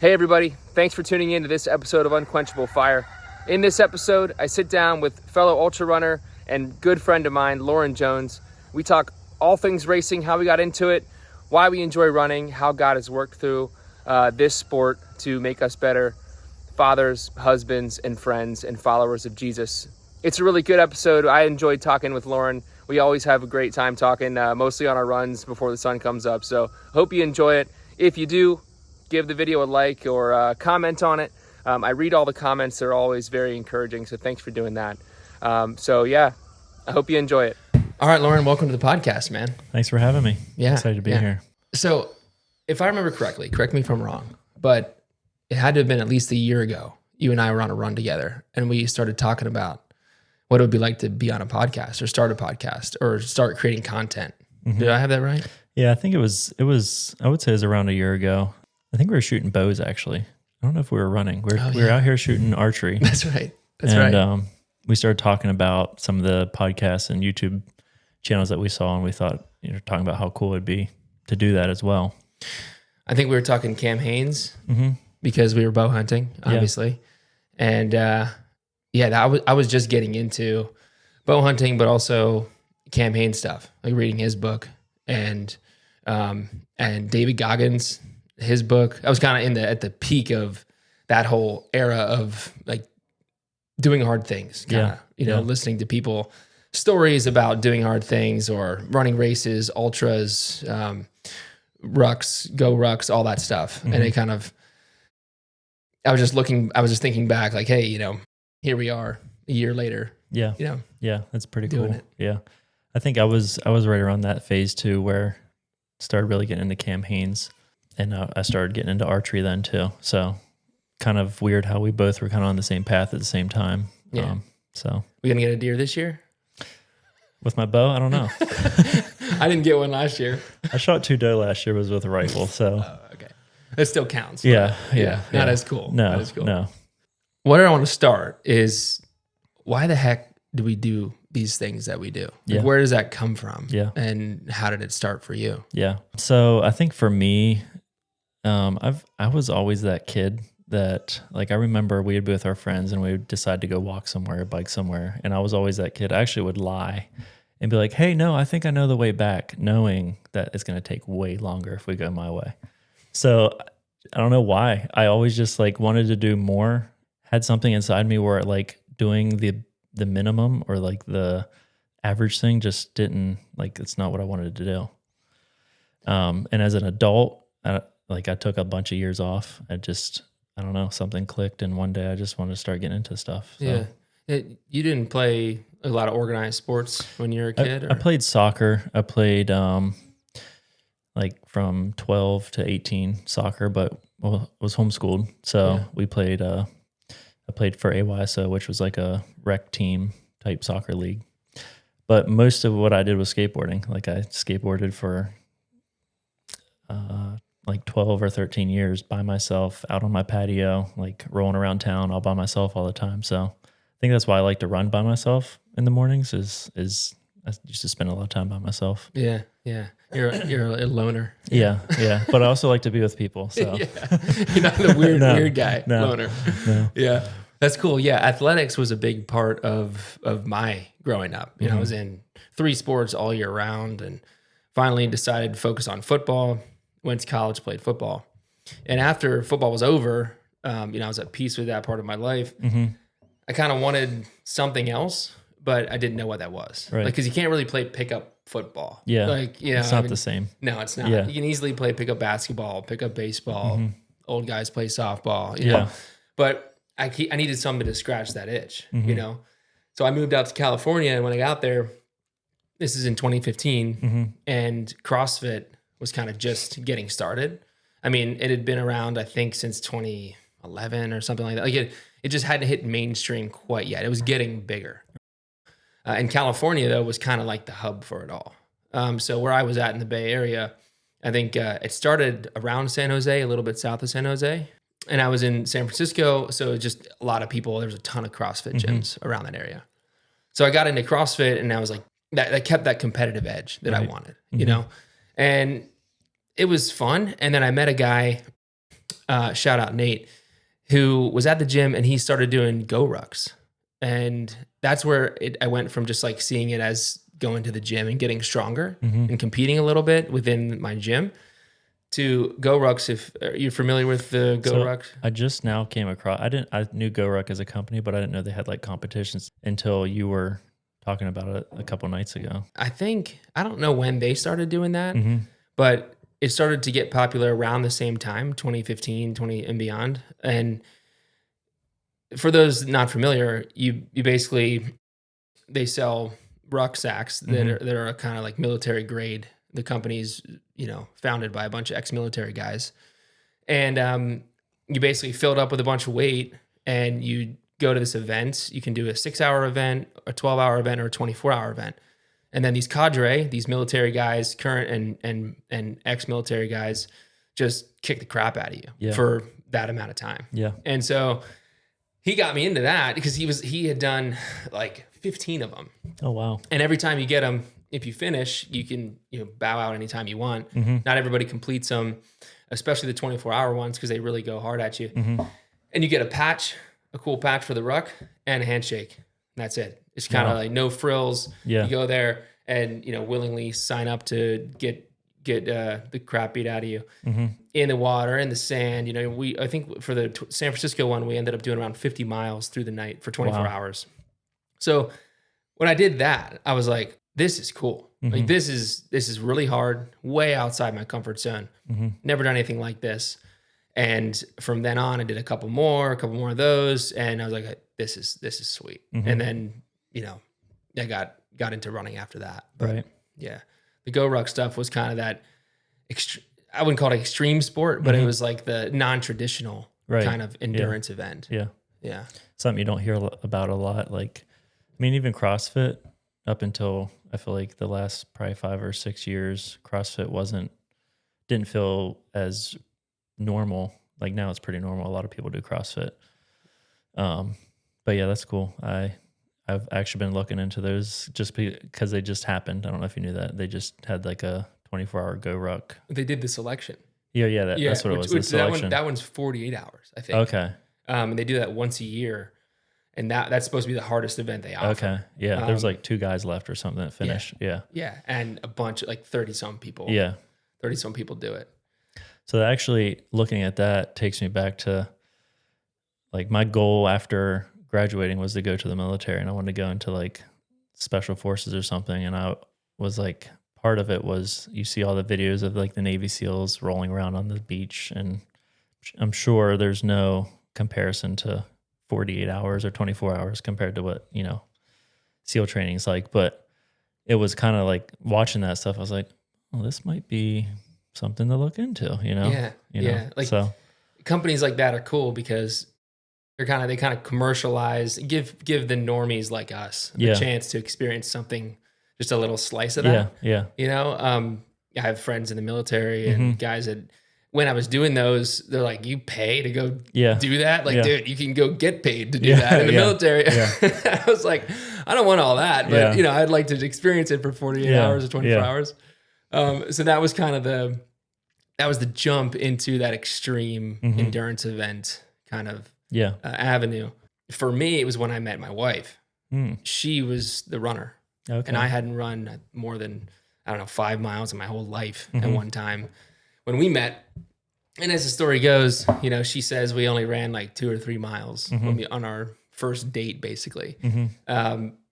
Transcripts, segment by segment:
Hey everybody, thanks for tuning in to this episode of Unquenchable Fire. In this episode, I sit down with fellow ultra runner and good friend of mine, Loren Jones. We talk all things racing, how we got into it, why we enjoy running, how God has worked through this sport to make us better fathers, husbands, and friends and followers of Jesus. It's a really good episode. I enjoyed talking with Loren. We always have a great time talking, mostly on our runs before the sun comes up. So hope you enjoy it. If you do, give the video a like or comment on it. I read all the comments. They're always very encouraging. So thanks for doing that. I hope you enjoy it. All right, Loren, welcome to the podcast, man. Thanks for having me. Yeah. Excited to be here. So if I remember correctly, correct me if I'm wrong, but it had to have been at least a year ago. You and I were on a run together and we started talking about what it would be like to be on a podcast or start a podcast or start creating content. Mm-hmm. Did I have that right? Yeah, I think it was, I would say it was around a year ago. I think we were shooting bows actually. I don't know if we were running. We were out here shooting archery. That's right. And we started talking about some of the podcasts and YouTube channels that we saw, and we thought, talking about how cool it'd be to do that as well. I think we were talking Cam Hanes because we were bow hunting, obviously. Yeah. And I was just getting into bow hunting, but also Cam Hanes stuff, like reading his book and David Goggins, his book. I was kind of at the peak of that whole era of like doing hard things, listening to people stories about doing hard things or running races, ultras, rucks, all that stuff. Mm-hmm. And it kind of, I was just thinking back like, hey, here we are a year later. Yeah. Yeah. That's pretty cool. It. Yeah. I think I was right around that phase too, where I started really getting into Cam Hanes, and I started getting into archery then too. So kind of weird how we both were kind of on the same path at the same time. Yeah. So we going to get a deer this year? With my bow? I don't know. I didn't get one last year. I shot 2 doe last year, was with a rifle. So okay. It still counts. Yeah. Not as cool. No. Not as cool. No. Where I want to start is why the heck do we do these things that we do? Like, where does that come from? Yeah. And how did it start for you? Yeah. So I think for me, I was always that kid that, like, I remember we would be with our friends and we would decide to go walk somewhere, bike somewhere. And I was always that kid. I actually would lie and be like, hey, no, I think I know the way back, knowing that it's going to take way longer if we go my way. So I don't know why. I always just like wanted to do more, had something inside me where like doing the minimum or like the average thing just didn't, like, it's not what I wanted to do. And as an adult, I took a bunch of years off. I don't know, something clicked, and one day I just wanted to start getting into stuff. So. Yeah. You didn't play a lot of organized sports when you were a kid? I played soccer. I played like from 12 to 18 soccer, but was homeschooled. So we played, I played for AYSO, which was like a rec team type soccer league. But most of what I did was skateboarding. Like I skateboarded for like 12 or 13 years by myself out on my patio, like rolling around town all by myself all the time. So I think that's why I like to run by myself in the mornings is I used to spend a lot of time by myself. Yeah. You're a loner. Yeah. But I also like to be with people. So You're not the weird guy, loner. No. Yeah. That's cool. Yeah. Athletics was a big part of my growing up. I was in 3 sports all year round and finally decided to focus on football. Went to college, played football. And after football was over, I was at peace with that part of my life. Mm-hmm. I kind of wanted something else, but I didn't know what that was. Right. Like, because you can't really play pickup football. Yeah. Like, it's not the same. No, it's not. Yeah. You can easily play pickup basketball, pickup baseball. Mm-hmm. Old guys play softball. You know? But I needed something to scratch that itch, So I moved out to California, and when I got there, this is in 2015, and CrossFit was kind of just getting started. I mean, it had been around, I think, since 2011 or something like that. Like it just hadn't hit mainstream quite yet. It was getting bigger. And California, though, was kind of like the hub for it all. So where I was at in the Bay Area, I think it started around San Jose, a little bit south of San Jose. And I was in San Francisco, so just a lot of people. There was a ton of CrossFit gyms around that area. So I got into CrossFit, and I was like, that kept that competitive edge that I wanted, you know? And it was fun. And then I met a guy shout out Nate, who was at the gym and he started doing go rucks. And that's where I went from just like seeing it as going to the gym and getting stronger and competing a little bit within my gym to go rucks. If are you familiar with the go rucks? I just now came across, I knew Go Ruck as a company, but I didn't know they had like competitions until you were talking about it a couple nights ago. I don't know when they started doing that, but it started to get popular around the same time, 2015, 20 and beyond. And for those not familiar, you basically, they sell rucksacks that are kind of like military grade. The company's, founded by a bunch of ex-military guys. And you basically fill it up with a bunch of weight and you go to this event. You can do a 6-hour event, a 12-hour event, or a 24-hour event. And then these cadre, these military guys, current and ex-military guys, just kick the crap out of you for that amount of time. Yeah. And so he got me into that because he had done like 15 of them. Oh, wow. And every time you get them, if you finish, you can bow out anytime you want. Not everybody completes them, especially the 24-hour ones because they really go hard at you. And you get a cool patch for the ruck and a handshake. And that's it. It's kind of like no frills. Yeah. You go there and willingly sign up to get the crap beat out of you in the water, in the sand. I think for the San Francisco one, we ended up doing around 50 miles through the night for 24 hours. So when I did that, I was like, this is cool. Like this is really hard, way outside my comfort zone. Never done anything like this. And from then on, I did a couple more of those, and I was like, this is sweet. And then I got into running after that. But yeah, the Go Ruck stuff was kind of that. I wouldn't call it extreme sport, but it was like the non-traditional kind of endurance event. Yeah. Something you don't hear about a lot. Like, I mean, even CrossFit, up until I feel like the last probably 5 or 6 years, CrossFit didn't feel as normal. Like now it's pretty normal. A lot of people do CrossFit. But yeah, that's cool. I've actually been looking into those just because they just happened. I don't know if you knew that. They just had like a 24-hour Go Ruck. They did the selection. Yeah, that's what it was. The selection. That one's 48 hours, I think. Okay. And they do that once a year. And that's supposed to be the hardest event they offer. Okay. Yeah. There's like 2 guys left or something that finished. Yeah. Yeah. And a bunch of like 30-some people. Yeah. 30-some people do it. So actually looking at that takes me back to like my goal after graduating was to go to the military, and I wanted to go into like special forces or something. And I was like, part of it was you see all the videos of like the Navy SEALs rolling around on the beach, and I'm sure there's no comparison to 48 hours or 24 hours compared to what, SEAL training is like. But it was kind of like watching that stuff. I was like, well, this might be something to look into, Yeah. Like so, companies like that are cool because they kind of commercialize, give the normies like us a chance to experience something, just a little slice of that. Yeah. I have friends in the military and guys that, when I was doing those, they're like, you pay to go do that? Like, dude, you can go get paid to do that in the military. I was like, I don't want all that, but I'd like to experience it for 48 hours or 24 hours. So that was kind of the jump into that extreme endurance event kind of avenue. For me, it was when I met my wife. She was the runner. Okay. And I hadn't run more than, 5 miles in my whole life at one time. When we met, and as the story goes, she says we only ran like 2 or 3 miles on our first date, basically.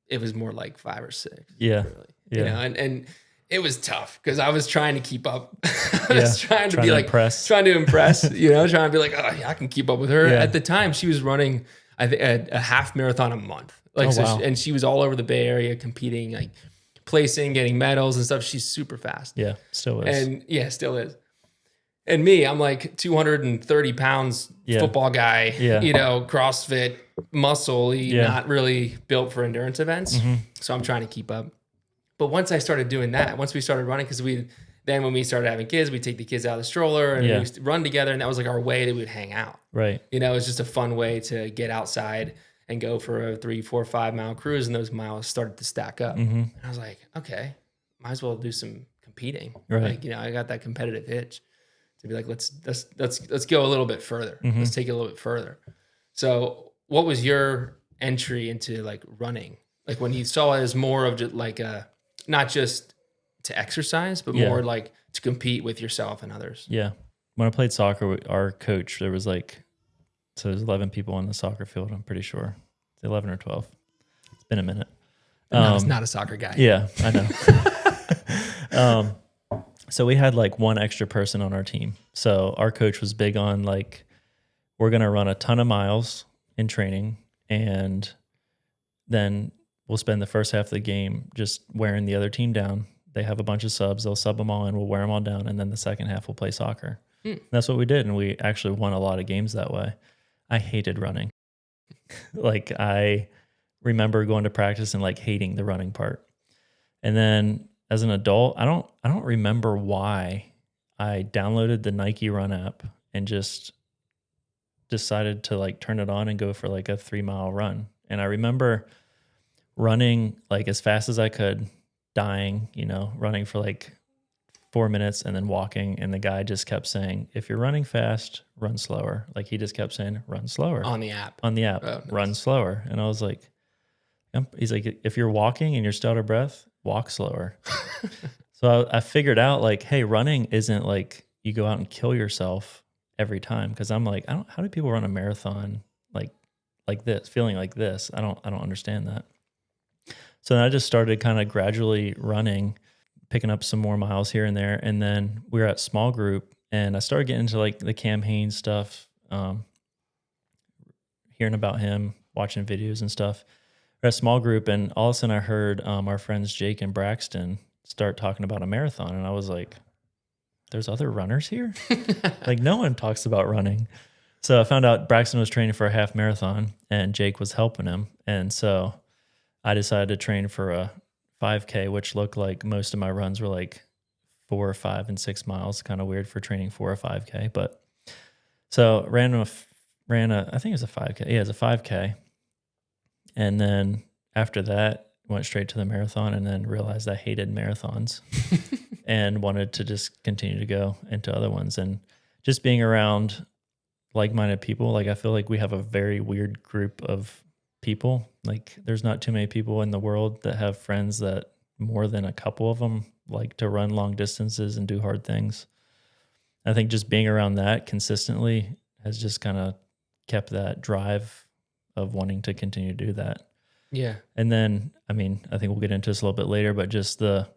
It was more like 5 or 6. Yeah. Really, and it was tough because I was trying to keep up. I was trying to impress, trying to be like, oh, yeah, I can keep up with her. Yeah. At the time, she was running, I think, a half marathon a month. Like, and she was all over the Bay Area competing, like placing, getting medals and stuff. She's super fast. Yeah, still is. And still is. And me, I'm like 230 pounds football guy, CrossFit, muscle, not really built for endurance events. So I'm trying to keep up. But once I started doing that, once we started running, because when we started having kids, we'd take the kids out of the stroller and we used to run together. And that was like our way that we'd hang out. Right. It was just a fun way to get outside and go for a 3, 4, 5 mile cruise. And those miles started to stack up. And I was like, okay, might as well do some competing. Right. Like, I got that competitive itch. to be like, let's go a little bit further. Let's take it a little bit further. So what was your entry into like running? Like when you saw it as more of just like not just to exercise, but more like to compete with yourself and others. Yeah. When I played soccer, our coach, there was like, so there's 11 people on the soccer field, I'm pretty sure. It's 11 or 12. It's been a minute. Not a soccer guy. Yeah, I know. So we had like one extra person on our team. So our coach was big on like, we're going to run a ton of miles in training, and then we'll spend the first half of the game just wearing the other team down. They have a bunch of subs. They'll sub them all in. We'll wear them all down. And then the second half we'll play soccer. That's what we did. And we actually won a lot of games that way. I hated running. Like I remember going to practice and like hating the running part. And then as an adult, I don't remember why I downloaded the Nike Run app and just decided to like turn it on and go for like a 3-mile run. And I remember running like as fast as I could, dying, running for like 4 minutes and then walking. And the guy just kept saying, if you're running fast, run slower. Like he just kept saying, run slower. On the app. Oh, nice. Run slower. And I was like, he's like, if you're walking and you're still out of breath, walk slower. So I figured out like, hey, running isn't like you go out and kill yourself every time. Cause I'm like, how do people run a marathon like this, feeling like this? I don't understand that. So then I just started kind of gradually running, picking up some more miles here and there. And then we were at small group and I started getting into like the Cam Hanes stuff, hearing about him, watching videos and stuff. We're at small group and all of a sudden I heard our friends Jake and Braxton start talking about a marathon. And I was like, there's other runners here? Like no one talks about running. So I found out Braxton was training for a half marathon and Jake was helping him. And so I decided to train for a 5K, which looked like most of my runs were like 4 or 5 and 6 miles. Kind of weird for training for a 5K, but so ran a, I think it was a 5K. Yeah, it was a 5K. And then after that, went straight to the marathon and then realized I hated marathons and wanted to just continue to go into other ones. And just being around like-minded people, like I feel like we have a very weird group of people. Like there's not too many people in the world that have friends that more than a couple of them like to run long distances and do hard things. I think just being around that consistently has just kind of kept that drive of wanting to continue to do that. Yeah. And then, I mean, I think we'll get into this a little bit later, but just the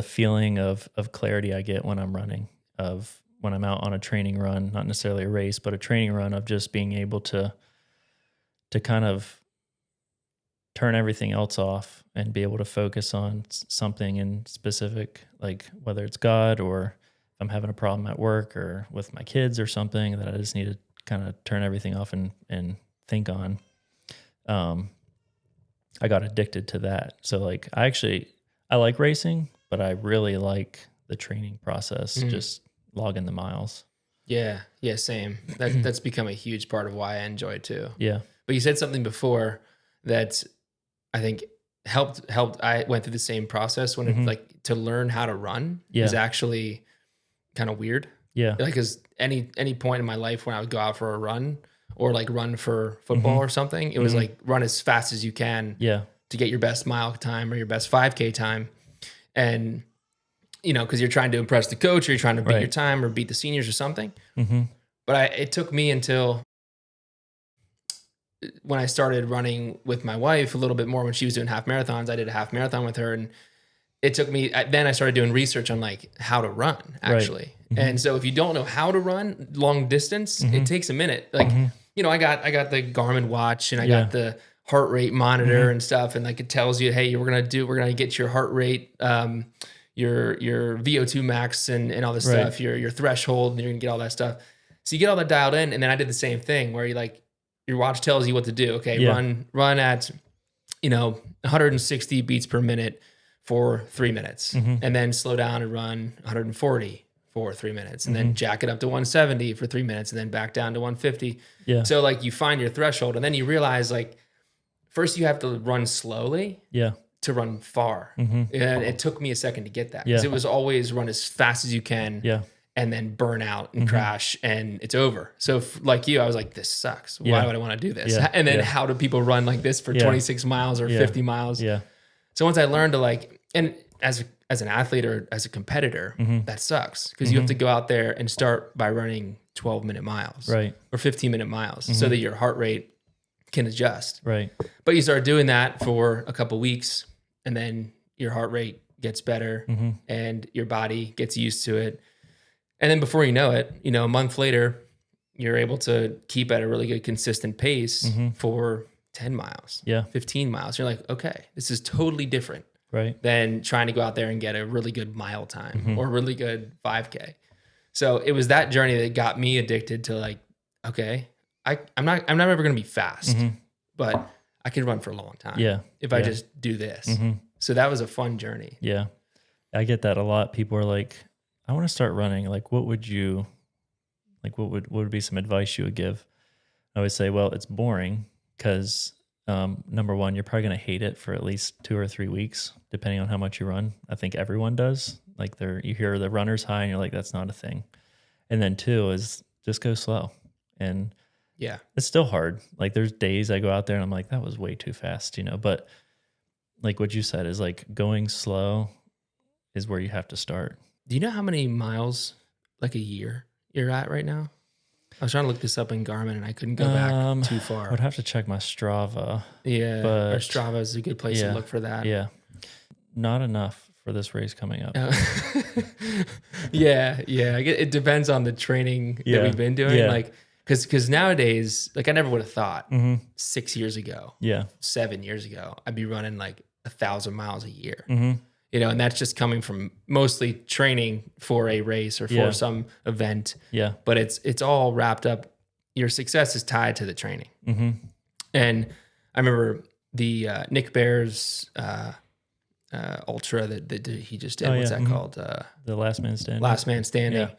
feeling of clarity I get when I'm running, of when I'm out on a training run, not necessarily a race, but a training run, of just being able to kind of turn everything else off and be able to focus on something in specific, like whether it's God or if I'm having a problem at work or with my kids or something that I just need to kind of turn everything off and think on. I got addicted to that. So like, I like racing, but I really like the training process, just logging the miles. Yeah. Yeah. Same. That's become a huge part of why I enjoy it too. Yeah. But you said something before that I think helped. I went through the same process when it like to learn how to run is actually kind of weird. Yeah. Like, cause any point in my life when I would go out for a run or like run for football or something, it was like run as fast as you can to get your best mile time or your best 5K time. And, cause you're trying to impress the coach or you're trying to beat your time or beat the seniors or something. But it took me until when I started running with my wife a little bit more when she was doing half marathons. I did a half marathon with her, and it took me, then I started doing research on like how to run actually. Right. And so if you don't know how to run long distance, it takes a minute. Like, I got the Garmin watch and I got the heart rate monitor and stuff. And like, it tells you, hey, we're going to get your heart rate, your VO2 max and all this stuff, your threshold, and you're gonna get all that stuff. So you get all that dialed in. And then I did the same thing where your watch tells you what to do. Okay. Run at, 160 beats per minute for 3 minutes, and then slow down and run 140 for 3 minutes, and then jack it up to 170 for 3 minutes, and then back down to 150. Yeah. So like you find your threshold, and then you realize like first you have to run slowly. Yeah. To run far. And it took me a second to get that because it was always run as fast as you can. Yeah. and then burn out and crash and it's over. So like you, I was like, this sucks. Why would I want to do this? And then how do people run like this for 26 miles or 50 miles? Yeah. So once I learned to like, and as an athlete or as a competitor, that sucks because you have to go out there and start by running 12-minute miles right. or 15-minute miles so that your heart rate can adjust. Right. But you start doing that for a couple weeks and then your heart rate gets better and your body gets used to it. And then before you know it, you know, a month later, you're able to keep at a really good consistent pace for 10 miles, 15 miles. You're like, okay, this is totally different than trying to go out there and get a really good mile time or really good 5K. So it was that journey that got me addicted to like, okay, I'm not ever going to be fast, but I can run for a long time if I just do this. So that was a fun journey. Yeah. I get that a lot. People are like, I want to start running. Like, what would be some advice you would give? I would say, well, it's boring because number one, you're probably going to hate it for at least 2 or 3 weeks, depending on how much you run. I think everyone does. Like you hear the runner's high and you're like, that's not a thing. And then 2 is just go slow. And it's still hard. Like there's days I go out there and I'm like, that was way too fast, you know, but like what you said is like going slow is where you have to start. Do you know how many miles like a year you're at right now? I was trying to look this up in Garmin and I couldn't go back too far. I would have to check my Strava. Yeah, but our Strava is a good place to look for that. Yeah. Not enough for this race coming up. Yeah. It depends on the training that we've been doing. Like, because nowadays, like I never would have thought 6 years ago, 7 years ago, I'd be running like 1,000 miles a year. You know, and that's just coming from mostly training for a race or for some event. Yeah. But it's all wrapped up. Your success is tied to the training. And I remember the Nick Bear's ultra that he just did. What's that called? The Last Man Standing. Last Man Standing. Yeah.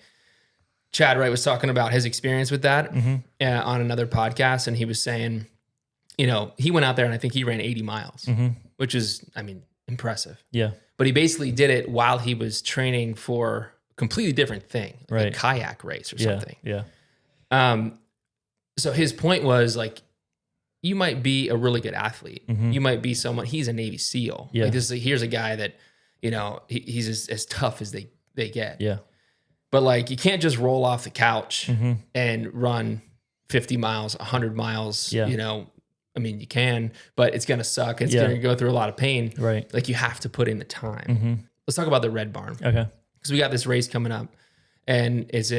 Chad Wright was talking about his experience with that on another podcast. And he was saying, you know, he went out there and I think he ran 80 miles, which is, I mean, impressive. Yeah. But he basically did it while he was training for a completely different thing, like a kayak race or something. Yeah. So his point was like, you might be a really good athlete. You might be someone, he's a Navy SEAL. Yeah. Like here's a guy that, you know, he's as tough as they get. Yeah. But like, you can't just roll off the couch and run 50 miles, 100 miles, you know. I mean, you can, but it's going to suck. It's going to go through a lot of pain. Right. Like you have to put in the time. Let's talk about the Red Barn. Okay. Because we got this race coming up and it's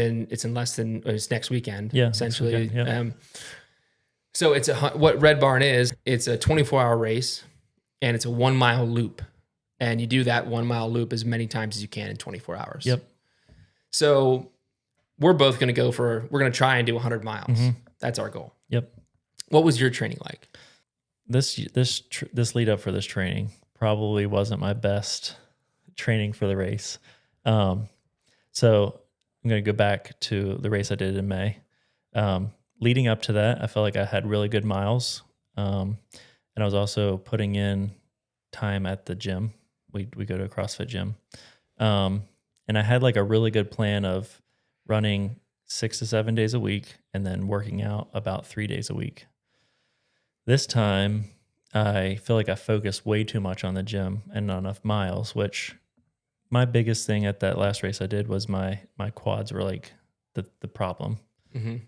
next weekend. Yeah. Essentially. So what Red Barn is, it's a 24-hour race and it's a 1 mile loop. And you do that 1 mile loop as many times as you can in 24 hours. Yep. So we're both going to we're going to try and do 100 miles. That's our goal. Yep. What was your training like? This lead up for this training probably wasn't my best training for the race. So I'm going to go back to the race I did in May. Leading up to that, I felt like I had really good miles. And I was also putting in time at the gym. We go to a CrossFit gym. And I had like a really good plan of running 6 to 7 days a week and then working out about 3 days a week. This time, I feel like I focused way too much on the gym and not enough miles, which my biggest thing at that last race I did was my quads were like the problem.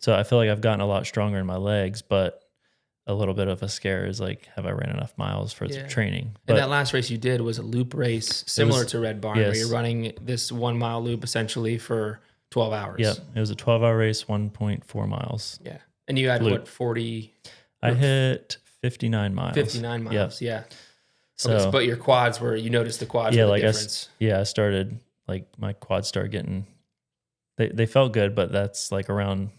So I feel like I've gotten a lot stronger in my legs, but a little bit of a scare is like, have I ran enough miles for the training? And that last race you did was a loop race similar to Red Barn, where you're running this 1 mile loop essentially for 12 hours. Yep. It was a 12-hour race, 1.4 miles. Yeah. And you had what, 40? I hit 59 miles. 59 miles, yeah. So, but your quads you noticed the quads were the difference. I started, like, my quads started getting, they felt good, but that's like around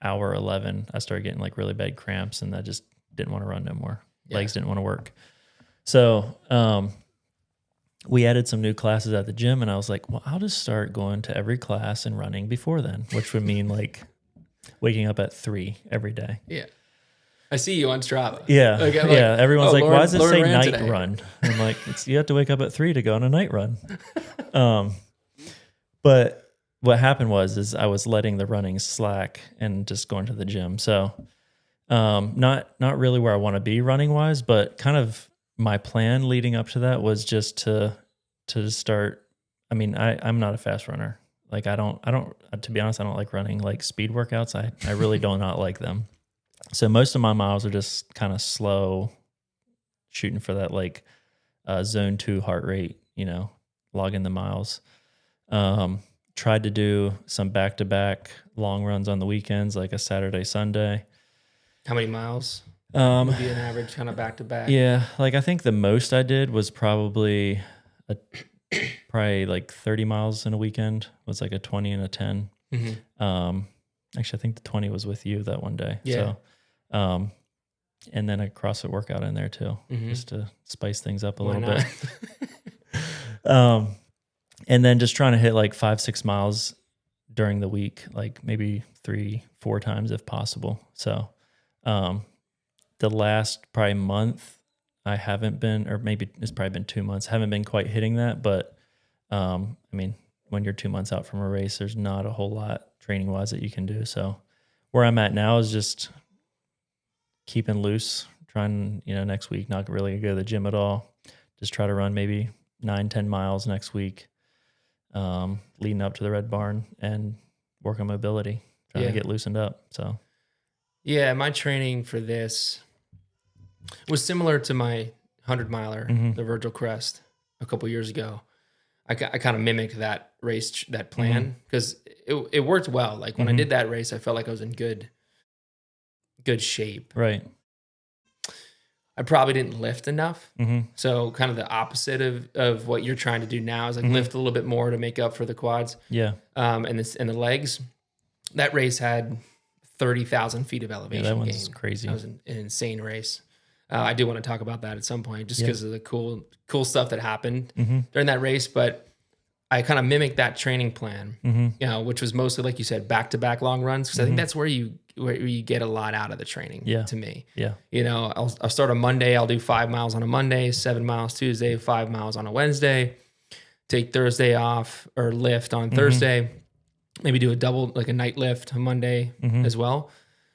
hour 11, I started getting like really bad cramps and I just didn't want to run no more. Legs didn't want to work. So, we added some new classes at the gym and I was like, well, I'll just start going to every class and running before then, which would mean like waking up at 3 every day. Yeah. I see you on Strava. Yeah. Yeah. Everyone's like, why does it say night today? Run? I'm like, you have to wake up at 3 to go on a night run. But what happened is I was letting the running slack and just going to the gym. So not really where I want to be running wise, but kind of my plan leading up to that was just to start. I mean, I'm not a fast runner. Like I don't, to be honest, I don't like running like speed workouts. I really do not like them. So most of my miles are just kind of slow, shooting for that like zone 2 heart rate, logging the miles. Tried to do some back-to-back long runs on the weekends, like a Saturday, Sunday. How many miles would be an average kind of back-to-back? Yeah, like I think the most I did was probably like 30 miles in a weekend. It was like a 20 and a 10. Mm-hmm. Actually, I think the 20 was with you that one day. Yeah. So, and then a CrossFit workout in there too, just to spice things up a little bit. And then just trying to hit like 5-6 miles during the week, like maybe 3-4 times if possible. So, the last probably month I haven't been, or maybe it's probably been 2 months, haven't been quite hitting that. But, I mean, when you're 2 months out from a race, there's not a whole lot training wise that you can do. So where I'm at now is just keeping loose, trying, next week, not really go to the gym at all. Just try to run maybe 9-10 miles next week, leading up to the Red Barn, and work on mobility, trying to get loosened up. So, yeah, my training for this was similar to my 100-miler, the Virgil Crest, a couple years ago. I kind of mimicked that race, that plan, because it worked well. Like when I did that race, I felt like I was in good shape. Right. I probably didn't lift enough. So kind of the opposite of what you're trying to do now is like lift a little bit more to make up for the quads. Yeah. And the legs. That race had 30,000 feet of elevation. Yeah, that one's crazy. That was an insane race. I do want to talk about that at some point, just because of the cool stuff that happened during that race. But I kind of mimicked that training plan, which was mostly, like you said, back-to-back long runs, because I think that's where you get a lot out of the training. To me, I'll start on Monday. I'll do 5 miles on a Monday, 7 miles Tuesday, 5 miles on a Wednesday. Take Thursday off or lift on Thursday. Maybe do a double, like a night lift on Monday as well,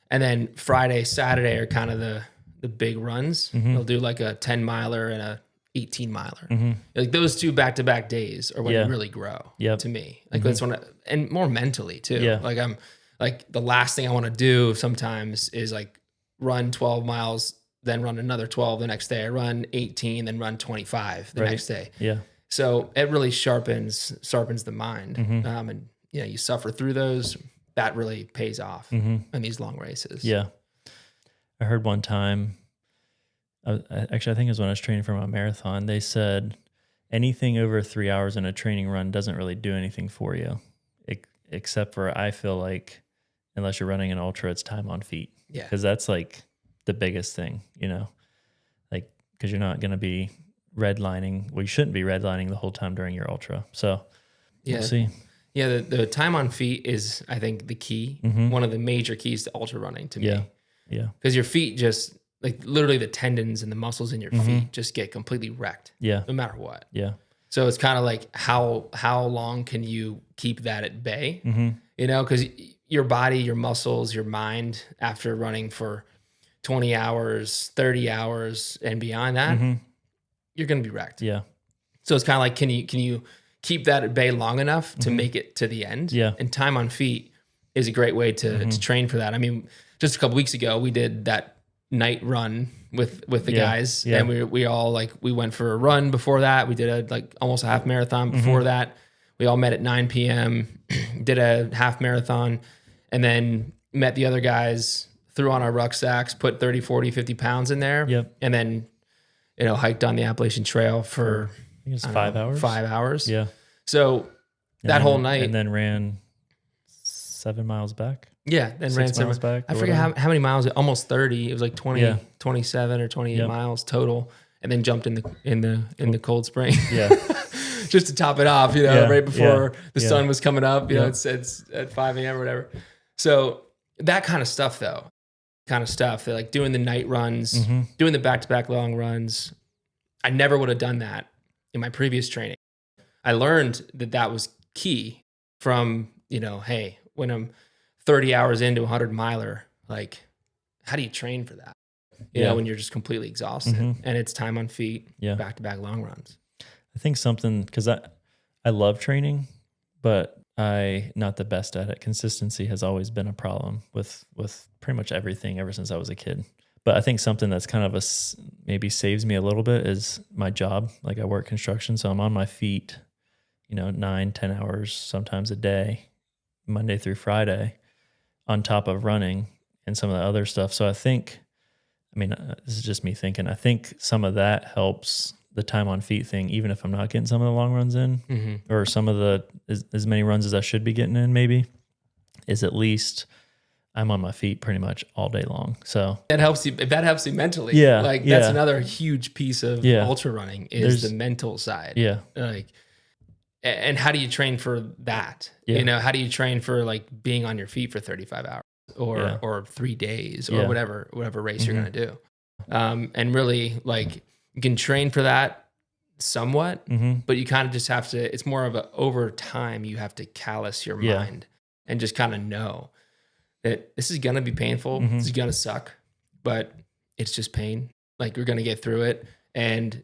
and then Friday, Saturday are kind of the big runs. They'll do like a 10 miler and a 18 miler. Like those 2 back-to-back days are when you really grow to me. Like that's when and more mentally too. Like I'm like, the last thing I want to do sometimes is like run 12 miles, then run another 12 the next day. I run 18, then run 25 the next day. Yeah. So it really sharpens the mind. And you suffer through those. That really pays off in these long races. Yeah. I heard one time, actually, I think it was when I was training for my marathon, they said anything over 3 hours in a training run doesn't really do anything for you, except for, I feel like, unless you're running an ultra, it's time on feet. Yeah. Because that's like the biggest thing, like, because you're not going to be redlining. Well, you shouldn't be redlining the whole time during your ultra. So we'll see. Yeah, the time on feet is, I think, the key. One of the major keys to ultra running to me. Yeah. Because your feet just, like, literally the tendons and the muscles in your feet just get completely wrecked. Yeah. No matter what. Yeah. So it's kind of like, how long can you keep that at bay? Because your body, your muscles, your mind, after running for 20 hours, 30 hours, and beyond that, you're going to be wrecked. Yeah. So it's kind of like, can you keep that at bay long enough to make it to the end? Yeah. And time on feet is a great way to train for that. I mean, just a couple weeks ago, we did that night run with the guys, and we all, like, we went for a run before that. We did almost a half marathon before that. We all met at 9 p.m., did a half marathon, and then met the other guys, threw on our rucksacks, put 30, 40, 50 pounds in there, and then, hiked on the Appalachian Trail for, I think it was 5 hours. 5 hours. Yeah. So that whole night. And then ran 7 miles back. Yeah, then 6 ran miles 7 back. I forget how many miles, almost 30. It was like 20, 27 or 28 miles total, and then jumped in the Cold Spring. Yeah. Just to top it off, right before the sun was coming up, it's at 5 a.m. or whatever. So that kind of stuff, though, they're like doing the night runs, doing the back-to-back long runs. I never would have done that in my previous training. I learned that was key from hey, when I'm 30 hours into a 100-miler, like, how do you train for that? You know, when you're just completely exhausted and it's time on feet, back-to-back long runs. I think something, because I love training, but I not the best at it. Consistency has always been a problem with pretty much everything ever since I was a kid. But I think something that's kind of maybe saves me a little bit is my job. Like I work construction, so I'm on my feet, 9-10 hours sometimes a day, Monday through Friday, on top of running and some of the other stuff. So I think, this is just me thinking, I think some of that helps the time on feet thing, even if I'm not getting some of the long runs in or some of the, as many runs as I should be getting in, maybe, is at least I'm on my feet pretty much all day long. So that helps you. If that helps you mentally, that's another huge piece of ultra running is the mental side. Yeah. Like, and how do you train for that? Yeah. How do you train for like being on your feet for 35 hours or 3 days or whatever race you're going to do? And really, like, you can train for that somewhat, but you kind of just have to, it's more of over time, you have to callous your mind and just kind of know that this is going to be painful. This is going to suck, but it's just pain. Like, you're going to get through it, and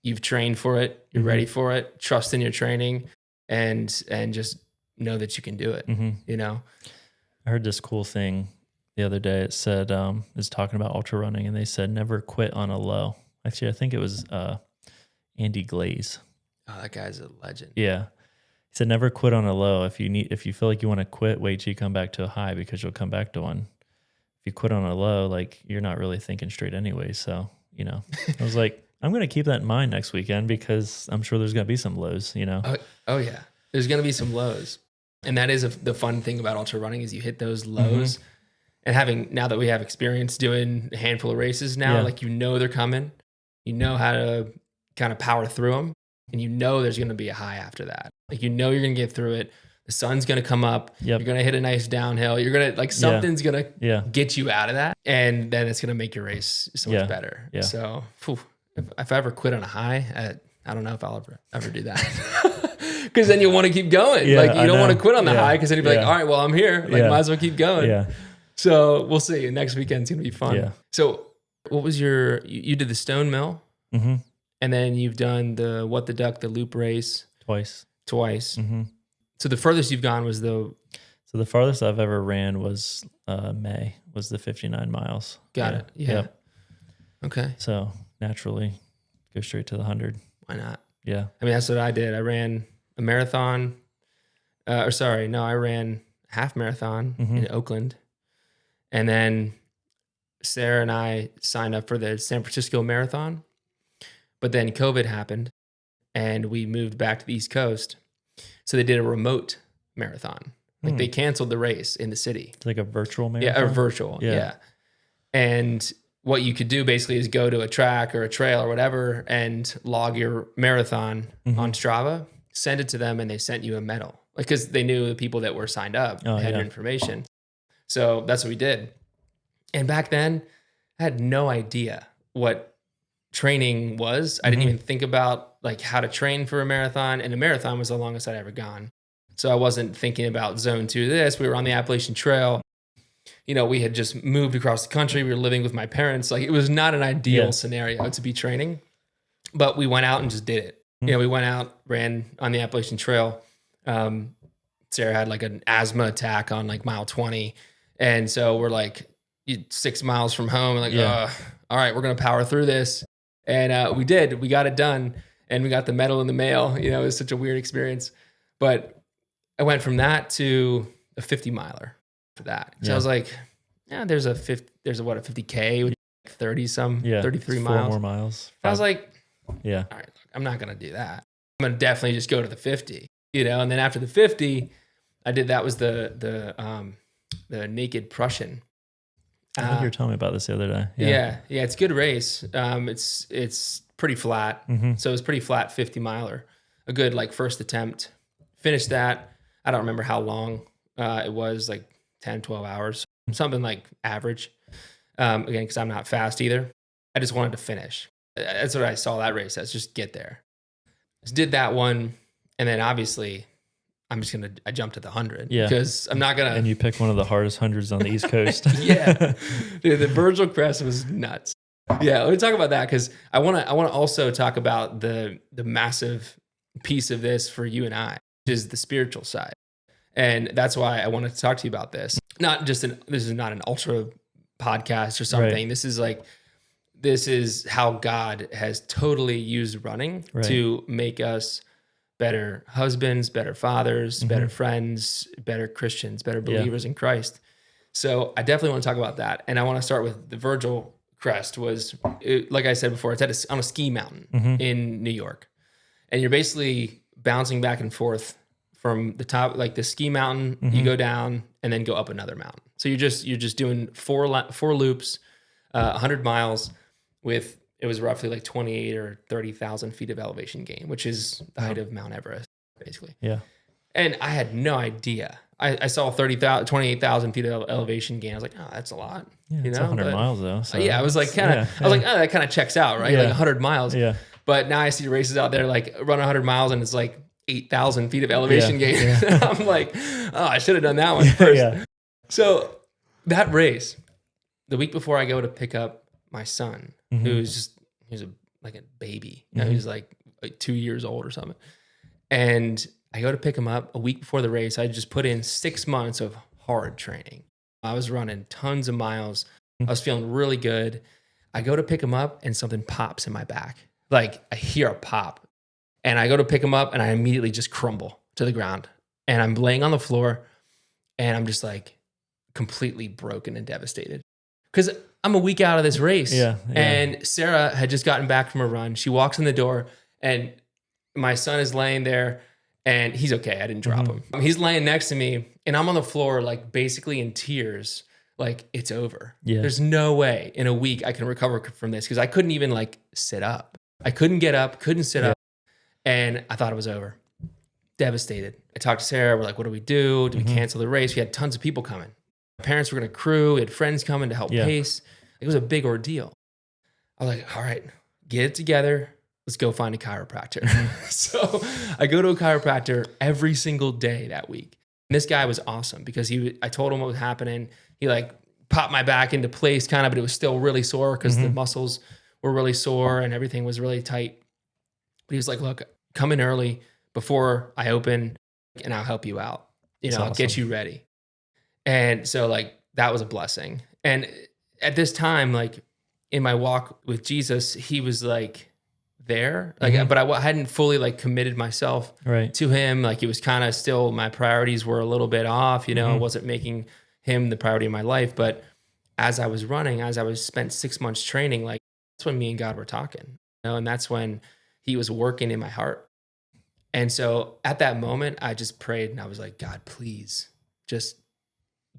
you've trained for it. You're ready for it. Trust in your training and just know that you can do it. I heard this cool thing the other day. It said, it's talking about ultra running, and they said, never quit on a low. Actually, I think it was Andy Glaze. Oh, that guy's a legend. Yeah. He said, never quit on a low. If you feel like you want to quit, wait till you come back to a high, because you'll come back to one. If you quit on a low, like, you're not really thinking straight anyway. So, I was like, I'm going to keep that in mind next weekend, because I'm sure there's going to be some lows, Oh yeah. There's going to be some lows. And that is the fun thing about ultra running is you hit those lows. And now that we have experience doing a handful of races now, like, they're coming, how to kind of power through them, and there's going to be a high after that. Like, you're going to get through it. The sun's going to come up. You're going to hit a nice downhill. You're going to, like, something's going to get you out of that. And then it's going to make your race so much better. Yeah. So if I ever quit on a high, I don't know if I'll ever do that. Because then you want to keep going. You don't want to quit on the high, because then you'd be like, all right, well, I'm here. Like, might as well keep going. Yeah. So we'll see. Next weekend's going to be fun. Yeah. So what was you did the Stone Mill, and then you've done the What the Duck, the loop race. Twice. So the furthest you've gone was So the farthest I've ever ran was May, was the 59 miles. Got it. Yeah. Yep. Okay. So naturally go straight to the 100. Why not? Yeah. That's what I did. I ran a marathon. I ran half marathon in Oakland. And then Sarah and I signed up for the San Francisco Marathon. But then COVID happened, and we moved back to the East Coast. So they did a remote marathon. Like, they canceled the race in the city. It's like a virtual marathon? Yeah, or virtual. Yeah. And what you could do basically is go to a track or a trail or whatever and log your marathon on Strava, send it to them, and they sent you a medal. Like, because they knew the people that were signed up had your information. So that's what we did. And back then, I had no idea what training was. I didn't even think about, like, how to train for a marathon. And a marathon was the longest I'd ever gone. So I wasn't thinking about zone 2 this. We were on the Appalachian Trail. We had just moved across the country. We were living with my parents. Like, it was not an ideal scenario to be training. But we went out and just did it. We went out, ran on the Appalachian Trail. Sarah had like an asthma attack on like mile 20. And so we're like 6 miles from home. Like, all right, we're going to power through this. And we did. We got it done. And we got the medal in the mail. It was such a weird experience. But I went from that to a 50 miler for that. So I was like, there's a 50K, 33 miles. 4 more miles. I was like, all right, I'm not going to do that. I'm going to definitely just go to the 50, and then after the 50, I did, that was the Naked Prussian. I think you were telling me about this the other day. Yeah. It's a good race. It's pretty flat. So it was pretty flat 50 miler, a good like first attempt. Finished that. I don't remember how long it was, like 10, 12 hours, something like average. Again, because I'm not fast either. I just wanted to finish. That's what I saw that race as, just get there. Just did that one. And then obviously I jumped to the 100 Yeah. because I'm not going to. And you pick one of the hardest hundreds on the East Coast. Yeah. Dude, the Virgil Crest was nuts. Yeah. Let me talk about that. Cause I want to also talk about the massive piece of this for you and I, which is the spiritual side. And that's why I wanted to talk to you about this. This is not an ultra podcast or something. Right. This is how God has totally used running to make us better husbands, better fathers, better friends, better Christians, better believers in Christ. So I definitely want to talk about that. And I want to start with the Virgil Crest like I said before, it's on a ski mountain in New York. And you're basically bouncing back and forth from the top, like the ski mountain, you go down and then go up another mountain. So you're just doing four loops, 100 miles with, it was roughly like 28 or 30,000 feet of elevation gain, which is the height of Mount Everest, basically. Yeah. And I had no idea. I saw 28,000 feet of elevation gain. I was like, oh, that's a lot. Yeah, it's 100 miles though. So yeah, I was like, oh, that kind of checks out, right? Yeah. Like 100 miles. Yeah. But now I see races out there, like run 100 miles and it's like 8,000 feet of elevation gain. Yeah. I'm like, oh, I should have done that one first. Yeah. So that race, the week before I go to pick up my son, he's like a baby. You know, he's like 2 years old or something. And I go to pick him up a week before the race. I just put in 6 months of hard training. I was running tons of miles. I was feeling really good. I go to pick him up and something pops in my back. Like I hear a pop and I go to pick him up and I immediately just crumble to the ground and I'm laying on the floor and I'm just like completely broken and devastated because I'm a week out of this race. Yeah. And Sarah had just gotten back from a run. She walks in the door and my son is laying there and he's okay. I didn't drop him. He's laying next to me and I'm on the floor, like basically in tears. Like it's over. Yeah. There's no way in a week I can recover from this because I couldn't even like sit up. I couldn't get up, couldn't sit up. And I thought it was over. Devastated. I talked to Sarah. We're like, what do we do? Do we cancel the race? We had tons of people coming. My parents were going to crew. We had friends coming to help pace. It was a big ordeal. I was like, all right, get it together. Let's go find a chiropractor. So I go to a chiropractor every single day that week. And this guy was awesome because I told him what was happening. He like popped my back into place kind of, but it was still really sore because the muscles were really sore and everything was really tight. But he was like, look, come in early before I open and I'll help you out. I'll get you ready. And so like, that was a blessing. And at this time, like in my walk with Jesus, he was like there, like, but I hadn't fully like committed myself to him. Like it was kind of still, my priorities were a little bit off, I wasn't making him the priority of my life. But as I was running, spent 6 months training, like that's when me and God were talking, and that's when he was working in my heart. And so at that moment, I just prayed and I was like, God, please just